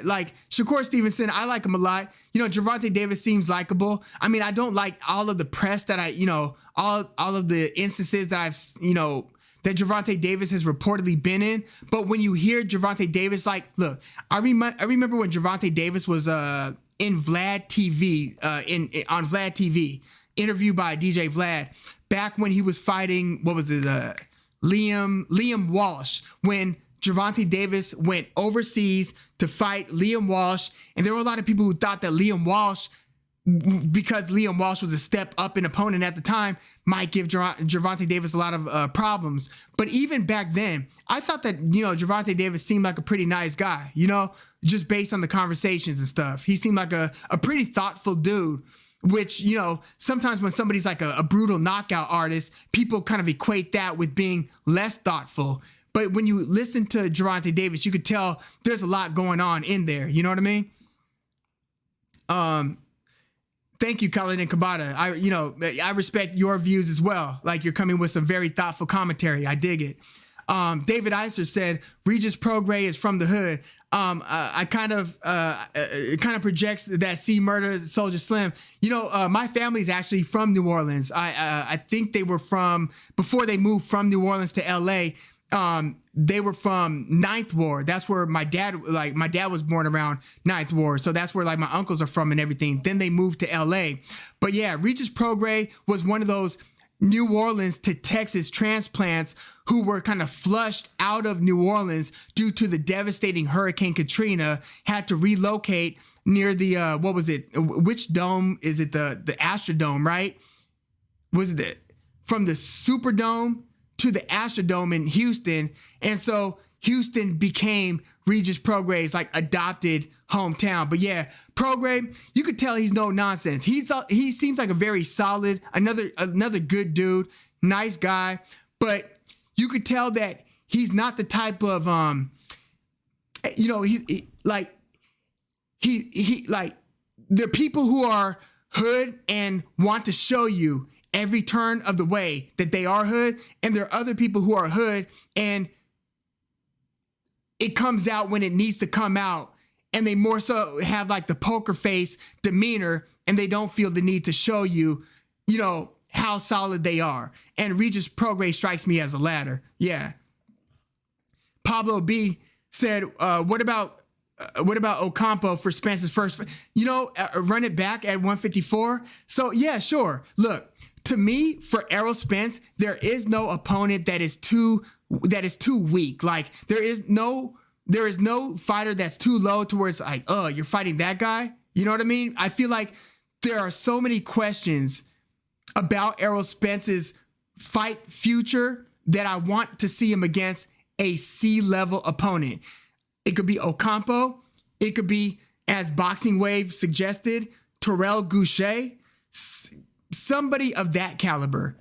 like Shakur Stevenson, I like him a lot. Gervonta Davis seems likable. I mean, I don't like all of the press that all of the instances that I've, that Gervonta Davis has reportedly been in. But when you hear Gervonta Davis, look, I remember when Gervonta Davis was in Vlad TV, on Vlad TV, interviewed by DJ Vlad, back when he was fighting, Liam Walsh, when Gervonta Davis went overseas to fight Liam Walsh. And there were a lot of people who thought that Liam Walsh because Liam Walsh was a step up in opponent at the time, might give Gervonta Davis a lot of problems. But even back then, I thought that, Gervonta Davis seemed like a pretty nice guy, just based on the conversations and stuff. He seemed like a pretty thoughtful dude, which, sometimes when somebody's like a brutal knockout artist, people kind of equate that with being less thoughtful. But when you listen to Gervonta Davis, you could tell there's a lot going on in there. You know what I mean? Thank you, Colin and Kabata. I respect your views as well. Like, you're coming with some very thoughtful commentary. I dig it. David Iser said Regis Prograis is from the hood. It kind of projects that C Murder Soldier Slim. My family's actually from New Orleans. I think they were from, before they moved from New Orleans to LA. They were from Ninth Ward. That's where my dad was born around Ninth Ward. So that's where like my uncles are from and everything. Then they moved to LA. But yeah, Regis Prograis was one of those New Orleans to Texas transplants who were kind of flushed out of New Orleans due to the devastating Hurricane Katrina, had to relocate near the, what was it? Which dome is it? The Astrodome, right? Was it from the Superdome to the Astrodome in Houston? And so Houston became Regis Prograis' like adopted hometown. But yeah, Prograis, you could tell he's no nonsense. He seems like a very solid, another good dude, nice guy. But you could tell that he's not the type of there are people who are hood and want to show you every turn of the way that they are hood, and there are other people who are hood and it comes out when it needs to come out, and they more so have like the poker face demeanor, and they don't feel the need to show you, how solid they are. And Regis Prograis strikes me as a latter. Yeah. Pablo B said, what about Ocampo for Spence's first, run it back at 154. So yeah, sure. Look, to me, for Errol Spence, there is no opponent that is too weak. Like, there is no fighter that's too low to where it's like, oh, you're fighting that guy. You know what I mean? I feel like there are so many questions about Errol Spence's fight future that I want to see him against a C-level opponent. It could be Ocampo. It could be, as Boxing Wave suggested, Terrell Goucher. Somebody of that caliber.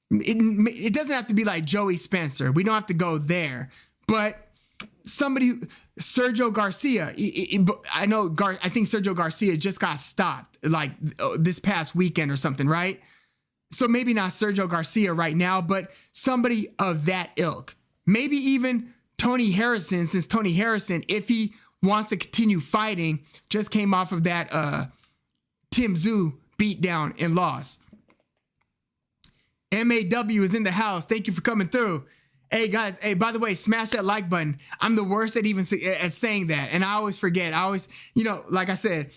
It doesn't have to be like Joey Spencer. We don't have to go there. But somebody, Sergio Garcia. I think Sergio Garcia just got stopped like this past weekend or something, right? So maybe not Sergio Garcia right now, but somebody of that ilk. Maybe even Tony Harrison, since Tony Harrison, if he wants to continue fighting, just came off of that Tim Tszyu beatdown and loss. MAW is in the house. Thank you for coming through. Hey guys, by the way, smash that like button. I'm the worst at saying that, and I always forget. I always, like I said,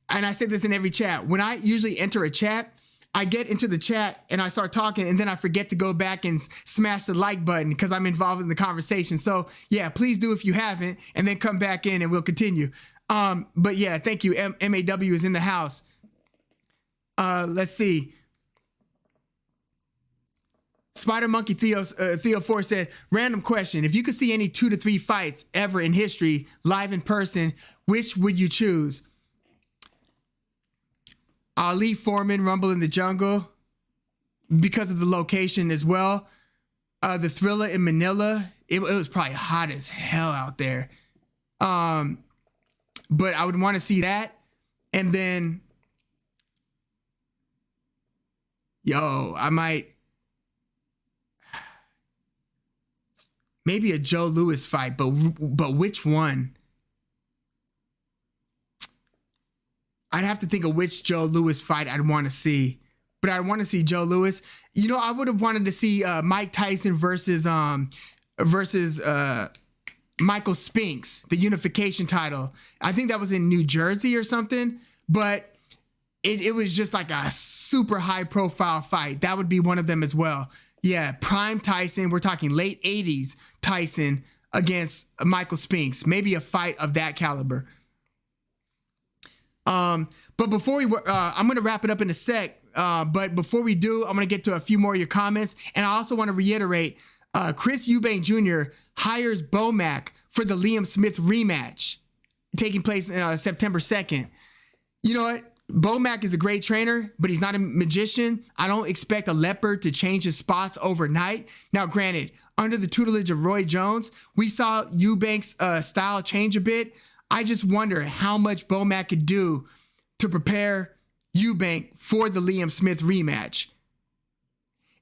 and I say this in every chat, when I usually enter a chat, I get into the chat and I start talking, and then I forget to go back and smash the like button because I'm involved in the conversation. So yeah, please do if you haven't, and then come back in and we'll continue. But yeah, thank you. MAW is in the house. Let's see. Spider Monkey Theo 4 said, random question. If you could see any 2 to 3 fights ever in history live in person, which would you choose? Ali Foreman, Rumble in the Jungle, because of the location as well. The Thriller in Manila, it was probably hot as hell out there. But I would want to see that. And then, I might, maybe a Joe Louis fight, but which one? I'd have to think of which Joe Louis fight I'd want to see. But I want to see Joe Louis. I would have wanted to see Mike Tyson versus Michael Spinks, the unification title. I think that was in New Jersey or something. But it was just like a super high profile fight. That would be one of them as well. Yeah, prime Tyson. We're talking late 80s Tyson against Michael Spinks. Maybe a fight of that caliber. But before we, I'm going to wrap it up in a sec. But before we do, I'm going to get to a few more of your comments. And I also want to reiterate, Chris Eubank Jr. hires Bomac for the Liam Smith rematch taking place September 2nd. You know what? Bomac is a great trainer, but he's not a magician. I don't expect a leopard to change his spots overnight. Now, granted, under the tutelage of Roy Jones, we saw Eubank's style change a bit. I just wonder how much Bomac could do to prepare Eubank for the Liam Smith rematch.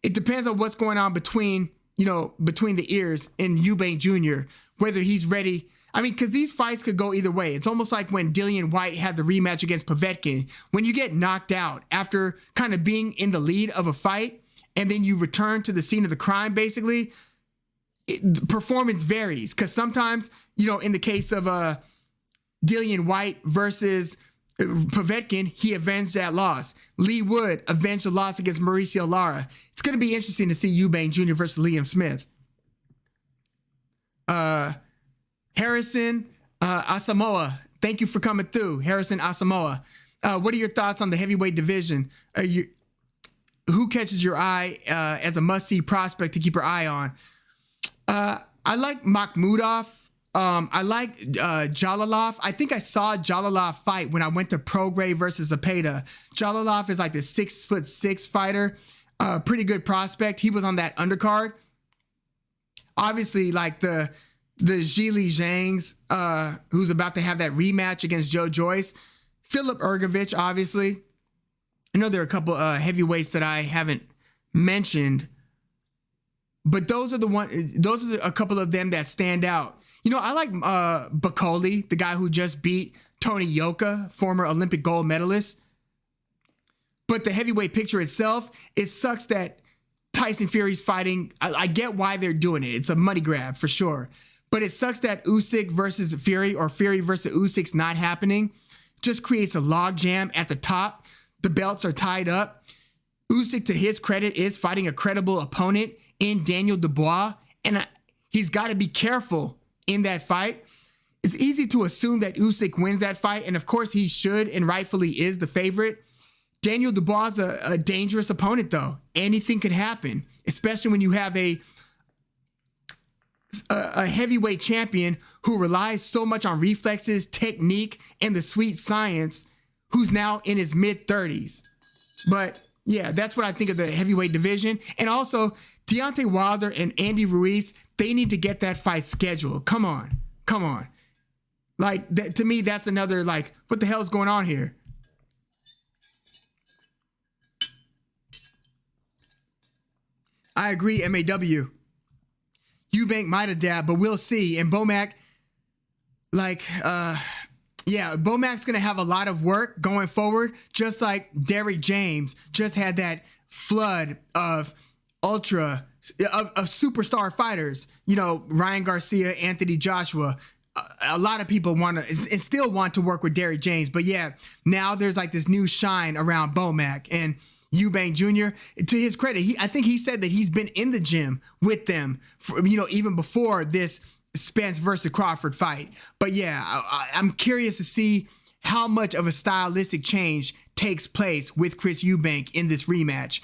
It depends on what's going on between the ears in Eubank Jr., whether he's ready. I mean, because these fights could go either way. It's almost like when Dillian Whyte had the rematch against Povetkin. When you get knocked out after kind of being in the lead of a fight, and then you return to the scene of the crime, basically, performance varies. Because sometimes, in the case of Dillian Whyte versus Povetkin, he avenged that loss. Lee Wood avenged the loss against Mauricio Lara. It's going to be interesting to see Eubank Jr. versus Liam Smith. Harrison Asamoah, thank you for coming through. Harrison Asamoah, what are your thoughts on the heavyweight division? Who catches your eye as a must-see prospect to keep your eye on? I like Makhmudov. I like Jalilov. I think I saw Jalilov fight when I went to Prograis versus Zepeda. Jalilov is like the 6'6" fighter. Pretty good prospect. He was on that undercard. Obviously, like the Zhili Zhangs, who's about to have that rematch against Joe Joyce. Philip Ergovich, obviously. I know there are a couple heavyweights that I haven't mentioned, but those are a couple of them that stand out. I like Bacoli, the guy who just beat Tony Yoka, former Olympic gold medalist. But the heavyweight picture itself, it sucks that Tyson Fury's fighting. I get why they're doing it. It's a money grab for sure. But it sucks that Usyk versus Fury or Fury versus Usyk's not happening. Just creates a logjam at the top. The belts are tied up. Usyk, to his credit, is fighting a credible opponent in Daniel Dubois. And he's got to be careful in that fight. It's easy to assume that Usyk wins that fight. And of course he should and rightfully is the favorite. Daniel Dubois is a dangerous opponent though. Anything could happen, especially when you have a heavyweight champion who relies so much on reflexes, technique, and the sweet science, who's now in his mid-30s. But yeah, that's what I think of the heavyweight division. And also, Deontay Wilder and Andy Ruiz, they need to get that fight scheduled. Come on. Like, to me, that's another, like, what the hell's going on here? I agree, MAW. Eubank might have dabbed, but we'll see. And Bomac, Bomac's going to have a lot of work going forward, just like Derrick James just had that flood of superstar fighters. Ryan Garcia, Anthony Joshua. A lot of people want to and still want to work with Derrick James. But yeah, now there's like this new shine around Bomac. And Eubank Jr., to his credit, I think he said that he's been in the gym with them for, even before this Spence versus Crawford fight. But yeah, I'm curious to see how much of a stylistic change takes place with Chris Eubank in this rematch.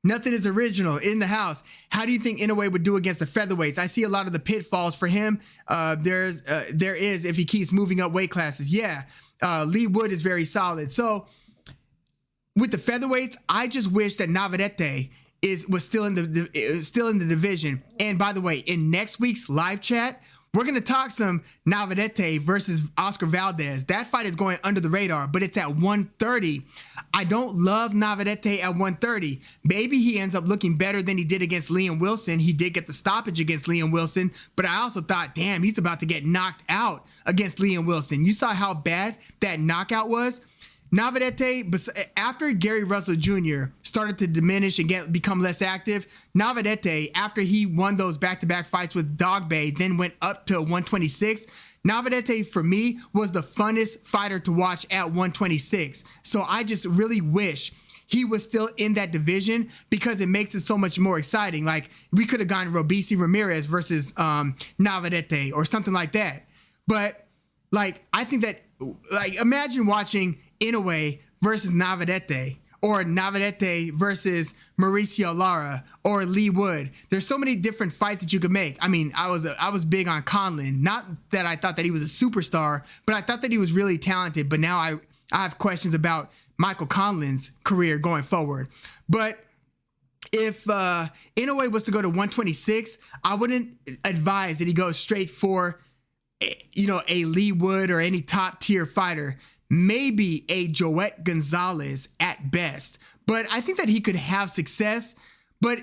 Nothing is original in the house. How do you think Inoue would do against the featherweights? I see a lot of the pitfalls for him. There is if he keeps moving up weight classes. Yeah, Lee Wood is very solid. So with the featherweights, I just wish that Navarrete was still in the division. And by the way, in next week's live chat, we're going to talk some Navarrete versus Oscar Valdez. That fight is going under the radar, but it's at 130. I don't love Navarrete at 130. Maybe he ends up looking better than he did against Liam Wilson. He did get the stoppage against Liam Wilson, but I also thought, damn, he's about to get knocked out against Liam Wilson. You saw how bad that knockout was? Navarrete, after Gary Russell Jr. started to diminish and become less active, Navarrete, after he won those back-to-back fights with Dogbay, then went up to 126. Navarrete, for me, was the funnest fighter to watch at 126. So I just really wish he was still in that division because it makes it so much more exciting. Like, we could have gone Robeisy Ramirez versus Navarrete or something like that. But, like, I think that like imagine watching Inoue versus Navarrete, or Navarrete versus Mauricio Lara or Lee Wood. There's so many different fights that you could make. I mean, I was big on Conlon. Not that I thought that he was a superstar, but I thought that he was really talented. But now I have questions about Michael Conlon's career going forward. But if Inoue was to go to 126, I wouldn't advise that he goes straight for, a Lee Wood or any top tier fighter. Maybe a Joet Gonzalez at best. But I think that he could have success. But,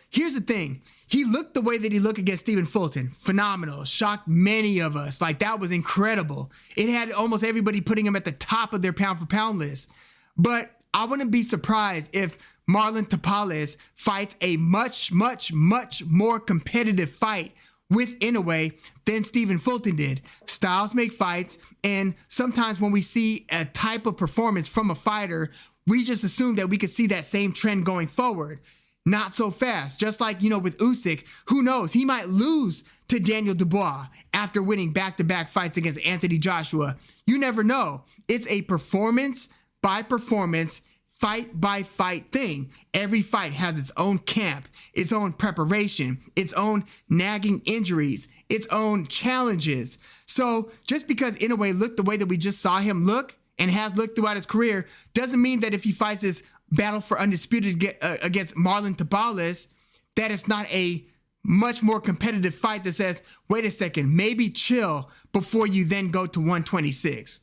here's the thing. He looked the way that he looked against Stephen Fulton. Phenomenal. Shocked many of us. Like, that was incredible. It had almost everybody putting him at the top of their pound-for-pound list. But I wouldn't be surprised if Marlon Tapales fights a much, much, much more competitive fight with Inoue than Stephen Fulton did. Styles make fights, and sometimes when we see a type of performance from a fighter, we just assume that we could see that same trend going forward. Not so fast. Just like, with Usyk, who knows? He might lose to Daniel Dubois after winning back-to-back fights against Anthony Joshua. You never know. It's a performance by performance, fight by fight thing. Every fight has its own camp, its own preparation, its own nagging injuries, its own challenges. So just because Inoue looked the way that we just saw him look and has looked throughout his career doesn't mean that if he fights this battle for undisputed against Marlon Tapales, that it's not a much more competitive fight that says, wait a second, maybe chill before you then go to 126.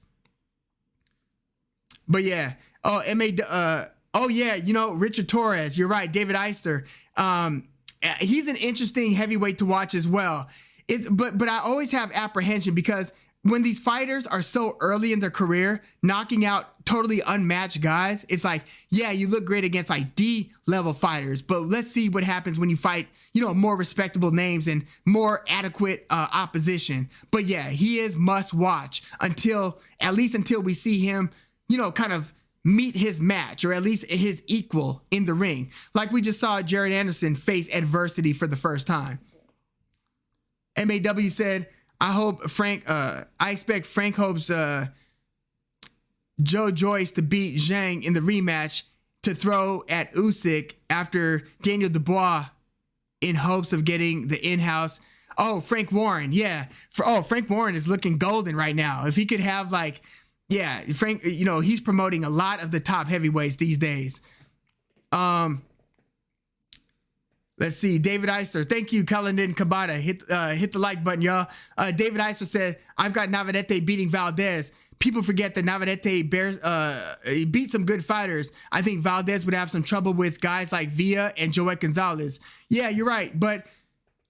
But yeah, Richard Torres, you're right, David Eister. He's an interesting heavyweight to watch as well. But I always have apprehension because when these fighters are so early in their career, knocking out totally unmatched guys, it's like, yeah, you look great against like D-level fighters, but let's see what happens when you fight, more respectable names and more adequate opposition. But yeah, he is must watch until we see him, kind of meet his match or at least his equal in the ring. Like we just saw Jared Anderson face adversity for the first time. MAW said, I expect Frank hopes Joe Joyce to beat Zhang in the rematch to throw at Usyk after Daniel Dubois in hopes of getting the in-house. Oh, Frank Warren. Yeah. Frank Warren is looking golden right now. If he could have Frank, he's promoting a lot of the top heavyweights these days. Let's see. David Eister. Thank you, Kalindin Kabata. Hit the like button, y'all. David Eister said, I've got Navarrete beating Valdez. People forget that Navarrete he beat some good fighters. I think Valdez would have some trouble with guys like Villa and Joet Gonzalez. Yeah, you're right. But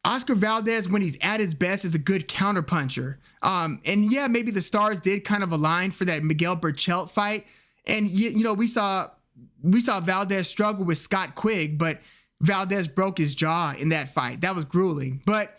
Oscar Valdez, when he's at his best, is a good counterpuncher. And yeah, maybe the stars did kind of align for that Miguel Berchelt fight. And, we saw Valdez struggle with Scott Quigg, but Valdez broke his jaw in that fight. That was grueling. But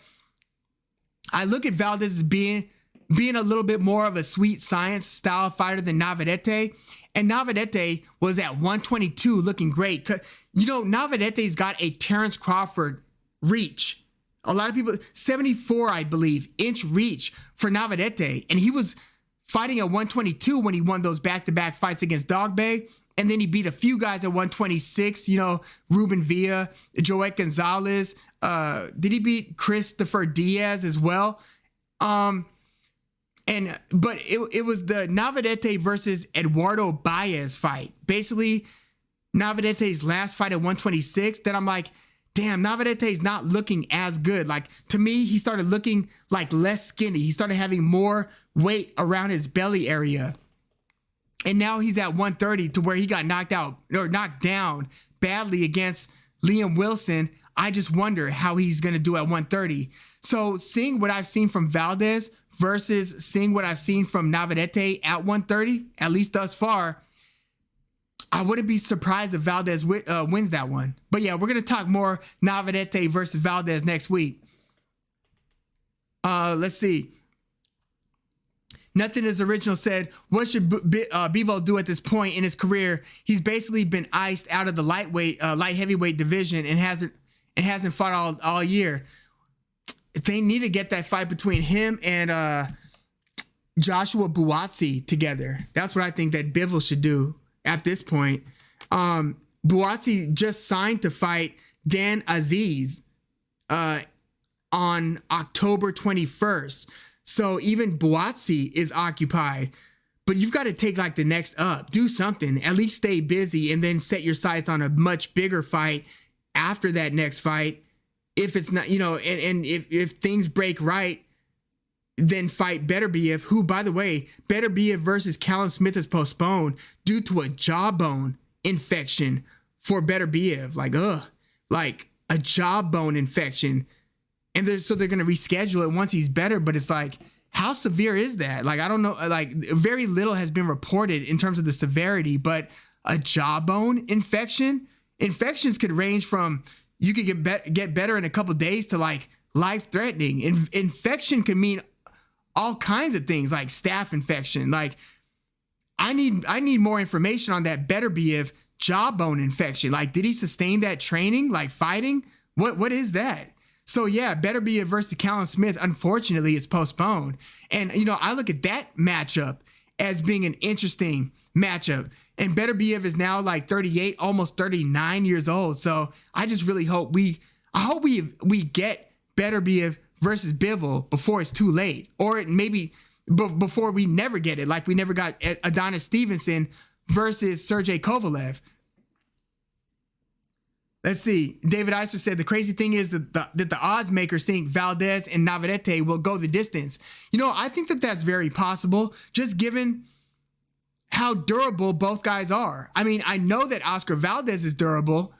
I look at Valdez as being a little bit more of a sweet science style fighter than Navarrete. And Navarrete was at 122 looking great. Navarrete's got a Terrence Crawford reach. A lot of people, 74, I believe, inch reach for Navarrete. And he was fighting at 122 when he won those back-to-back fights against Dogbe. And then he beat a few guys at 126, Ruben Villa, Joet Gonzalez. Did he beat Christopher Diaz as well? But it was the Navarrete versus Eduardo Baez fight. Basically, Navarrete's last fight at 126 that I'm like, damn, Navarrete's not looking as good. Like, to me, he started looking like less skinny. He started having more weight around his belly area. And now he's at 130 to where he got knocked down badly against Liam Wilson. I just wonder how he's going to do at 130. So seeing what I've seen from Valdez versus seeing what I've seen from Navarrete at 130, at least thus far, I wouldn't be surprised if Valdez wins that one. But yeah, we're going to talk more Navarrete versus Valdez next week. Let's see. Nothing is original said, what should Bivol do at this point in his career? He's basically been iced out of the light heavyweight division and hasn't fought all year. They need to get that fight between him and Joshua Buatsi together. That's what I think that Bivol should do at this point. Buatsi just signed to fight Dan Aziz on October 21st. So even Buatsi is occupied. But you've got to take like the next up. Do something. At least stay busy and then set your sights on a much bigger fight after that next fight. If it's not, and if things break right, then fight Beterbiev, who, by the way, Beterbiev versus Callum Smith is postponed due to a jawbone infection for Beterbiev. Like a jawbone infection. And so they're going to reschedule it once he's better. But it's like, how severe is that? Like, I don't know. Like, very little has been reported in terms of the severity, but a jawbone infection? Infections could range from, you could get better in a couple days to like life-threatening. Infection can mean all kinds of things, like staph infection. Like, I need more information on that Beterbiev jawbone infection. Like, did he sustain that training, like fighting? What is that? So yeah, Beterbiev versus Callum Smith, unfortunately, is postponed. And I look at that matchup as being an interesting matchup. And Beterbiev is now like 38, almost 39 years old. So I just really hope we get Beterbiev versus Bivol before it's too late, or maybe before we never get it, like we never got Adonis Stevenson versus Sergey Kovalev. Let's see. David Eiser said the crazy thing is that the odds makers think Valdez and Navarrete will go the distance. I think that that's very possible, just given how durable both guys are. I mean, I know that Oscar Valdez is durable.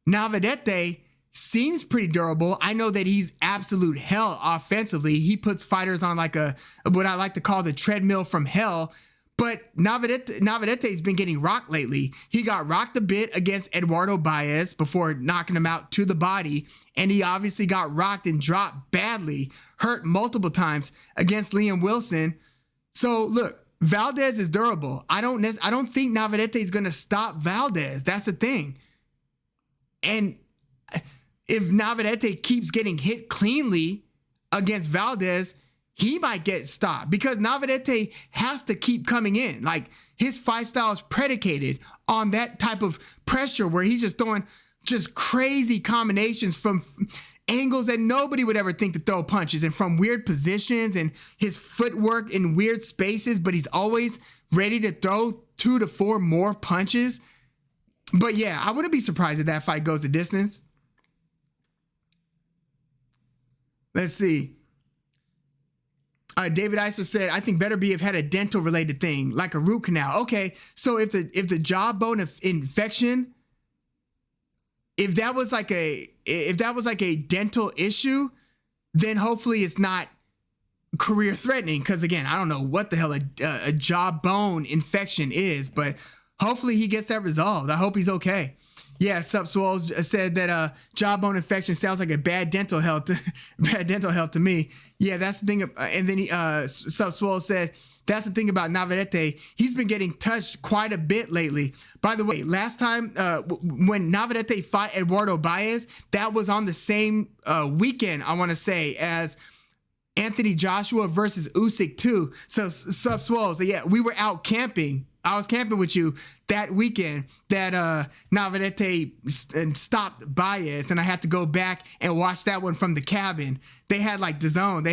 Navarrete seems pretty durable. I know that he's absolute hell offensively. He puts fighters on like what I like to call the treadmill from hell. But Navarrete's been getting rocked lately. He got rocked a bit against Eduardo Baez before knocking him out to the body. And he obviously got rocked and dropped badly, hurt multiple times against Liam Wilson. So look, Valdez is durable. I don't think Navarrete is going to stop Valdez. That's the thing. And if Navarrete keeps getting hit cleanly against Valdez, he might get stopped because Navarrete has to keep coming in. Like, his fight style is predicated on that type of pressure where he's just throwing just crazy combinations from angles that nobody would ever think to throw punches, and from weird positions, and his footwork in weird spaces, but he's always ready to throw 2 to 4 more punches. But yeah, I wouldn't be surprised if that fight goes the distance. Let's see. David Eiser said, I think Beterbiev had a dental related thing, like a root canal. Okay, so if the jawbone infection, if that was like a dental issue, then hopefully it's not career threatening. Because again, I don't know what the hell a jawbone infection is, but hopefully he gets that resolved. I hope he's okay. Yeah, Sup Swole said that jawbone infection sounds like a bad dental health to me. Yeah, that's the thing. And then Sup Swole said, that's the thing about Navarrete. He's been getting touched quite a bit lately. By the way, last time when Navarrete fought Eduardo Baez, that was on the same weekend, I want to say, as Anthony Joshua versus Usyk too. So Sup Swole, so yeah, we were out camping. I was camping with you that weekend that Navarrete stopped Baez, and I had to go back and watch that one from the cabin. They had like DAZN,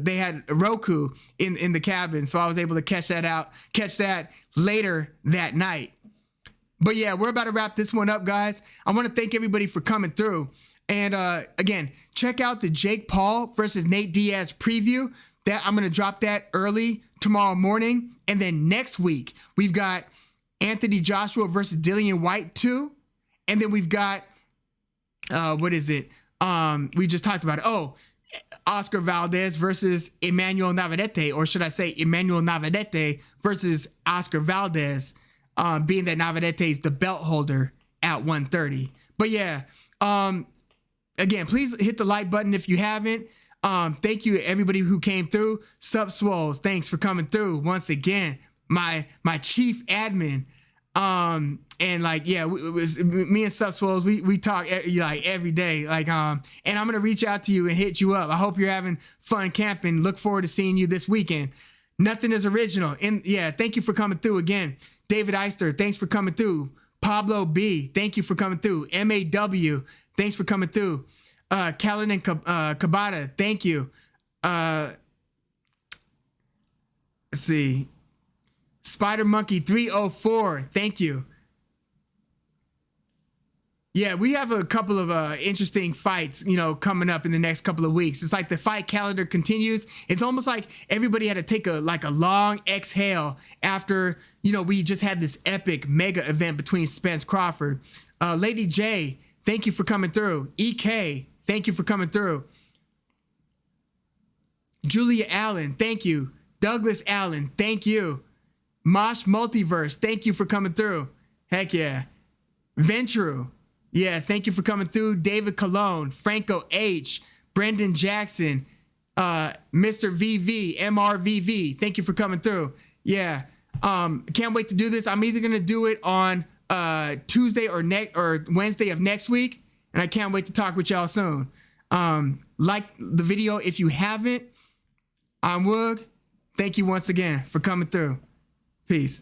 they had Roku in the cabin, so I was able to catch that later that night. But yeah, we're about to wrap this one up, guys. I want to thank everybody for coming through. And again, check out the Jake Paul versus Nate Diaz preview. That I'm going to drop that early tomorrow morning. And then next week, we've got Anthony Joshua versus Dillian White 2. And then we've got, what is it? We just talked about it. Oh, Oscar Valdez versus Emmanuel Navarrete, or should I say Emmanuel Navarrete versus Oscar Valdez, being that Navarrete is the belt holder at 130. But yeah, again, please hit the like button if you haven't. Thank you everybody who came through. Sup Swoles, thanks for coming through once again. My chief admin. And like, yeah, it was me and Sup Swoles, we talk like every day. Like, and I'm gonna reach out to you and hit you up. I hope you're having fun camping. Look forward to seeing you this weekend. Nothing is original. And yeah, thank you for coming through again. David Eister, thanks for coming through. Pablo B, thank you for coming through. MAW, thanks for coming through. Callan and Kabata, thank you. Let's see. Spider Monkey 304, thank you. Yeah, we have a couple of interesting fights, coming up in the next couple of weeks. It's like the fight calendar continues. It's almost like everybody had to take a long exhale after, we just had this epic mega event between Spence-Crawford. Lady J, thank you for coming through. EK, thank you for coming through. Julia Allen, thank you. Douglas Allen, thank you. Mosh Multiverse, thank you for coming through. Heck yeah. Ventru, yeah, thank you for coming through. David Colon, Franco H, Brendan Jackson, Mr. VV, MRVV, thank you for coming through. Yeah, can't wait to do this. I'm either gonna do it on Tuesday or Wednesday of next week, and I can't wait to talk with y'all soon. Like the video if you haven't. I'm Woog. Thank you once again for coming through. Peace.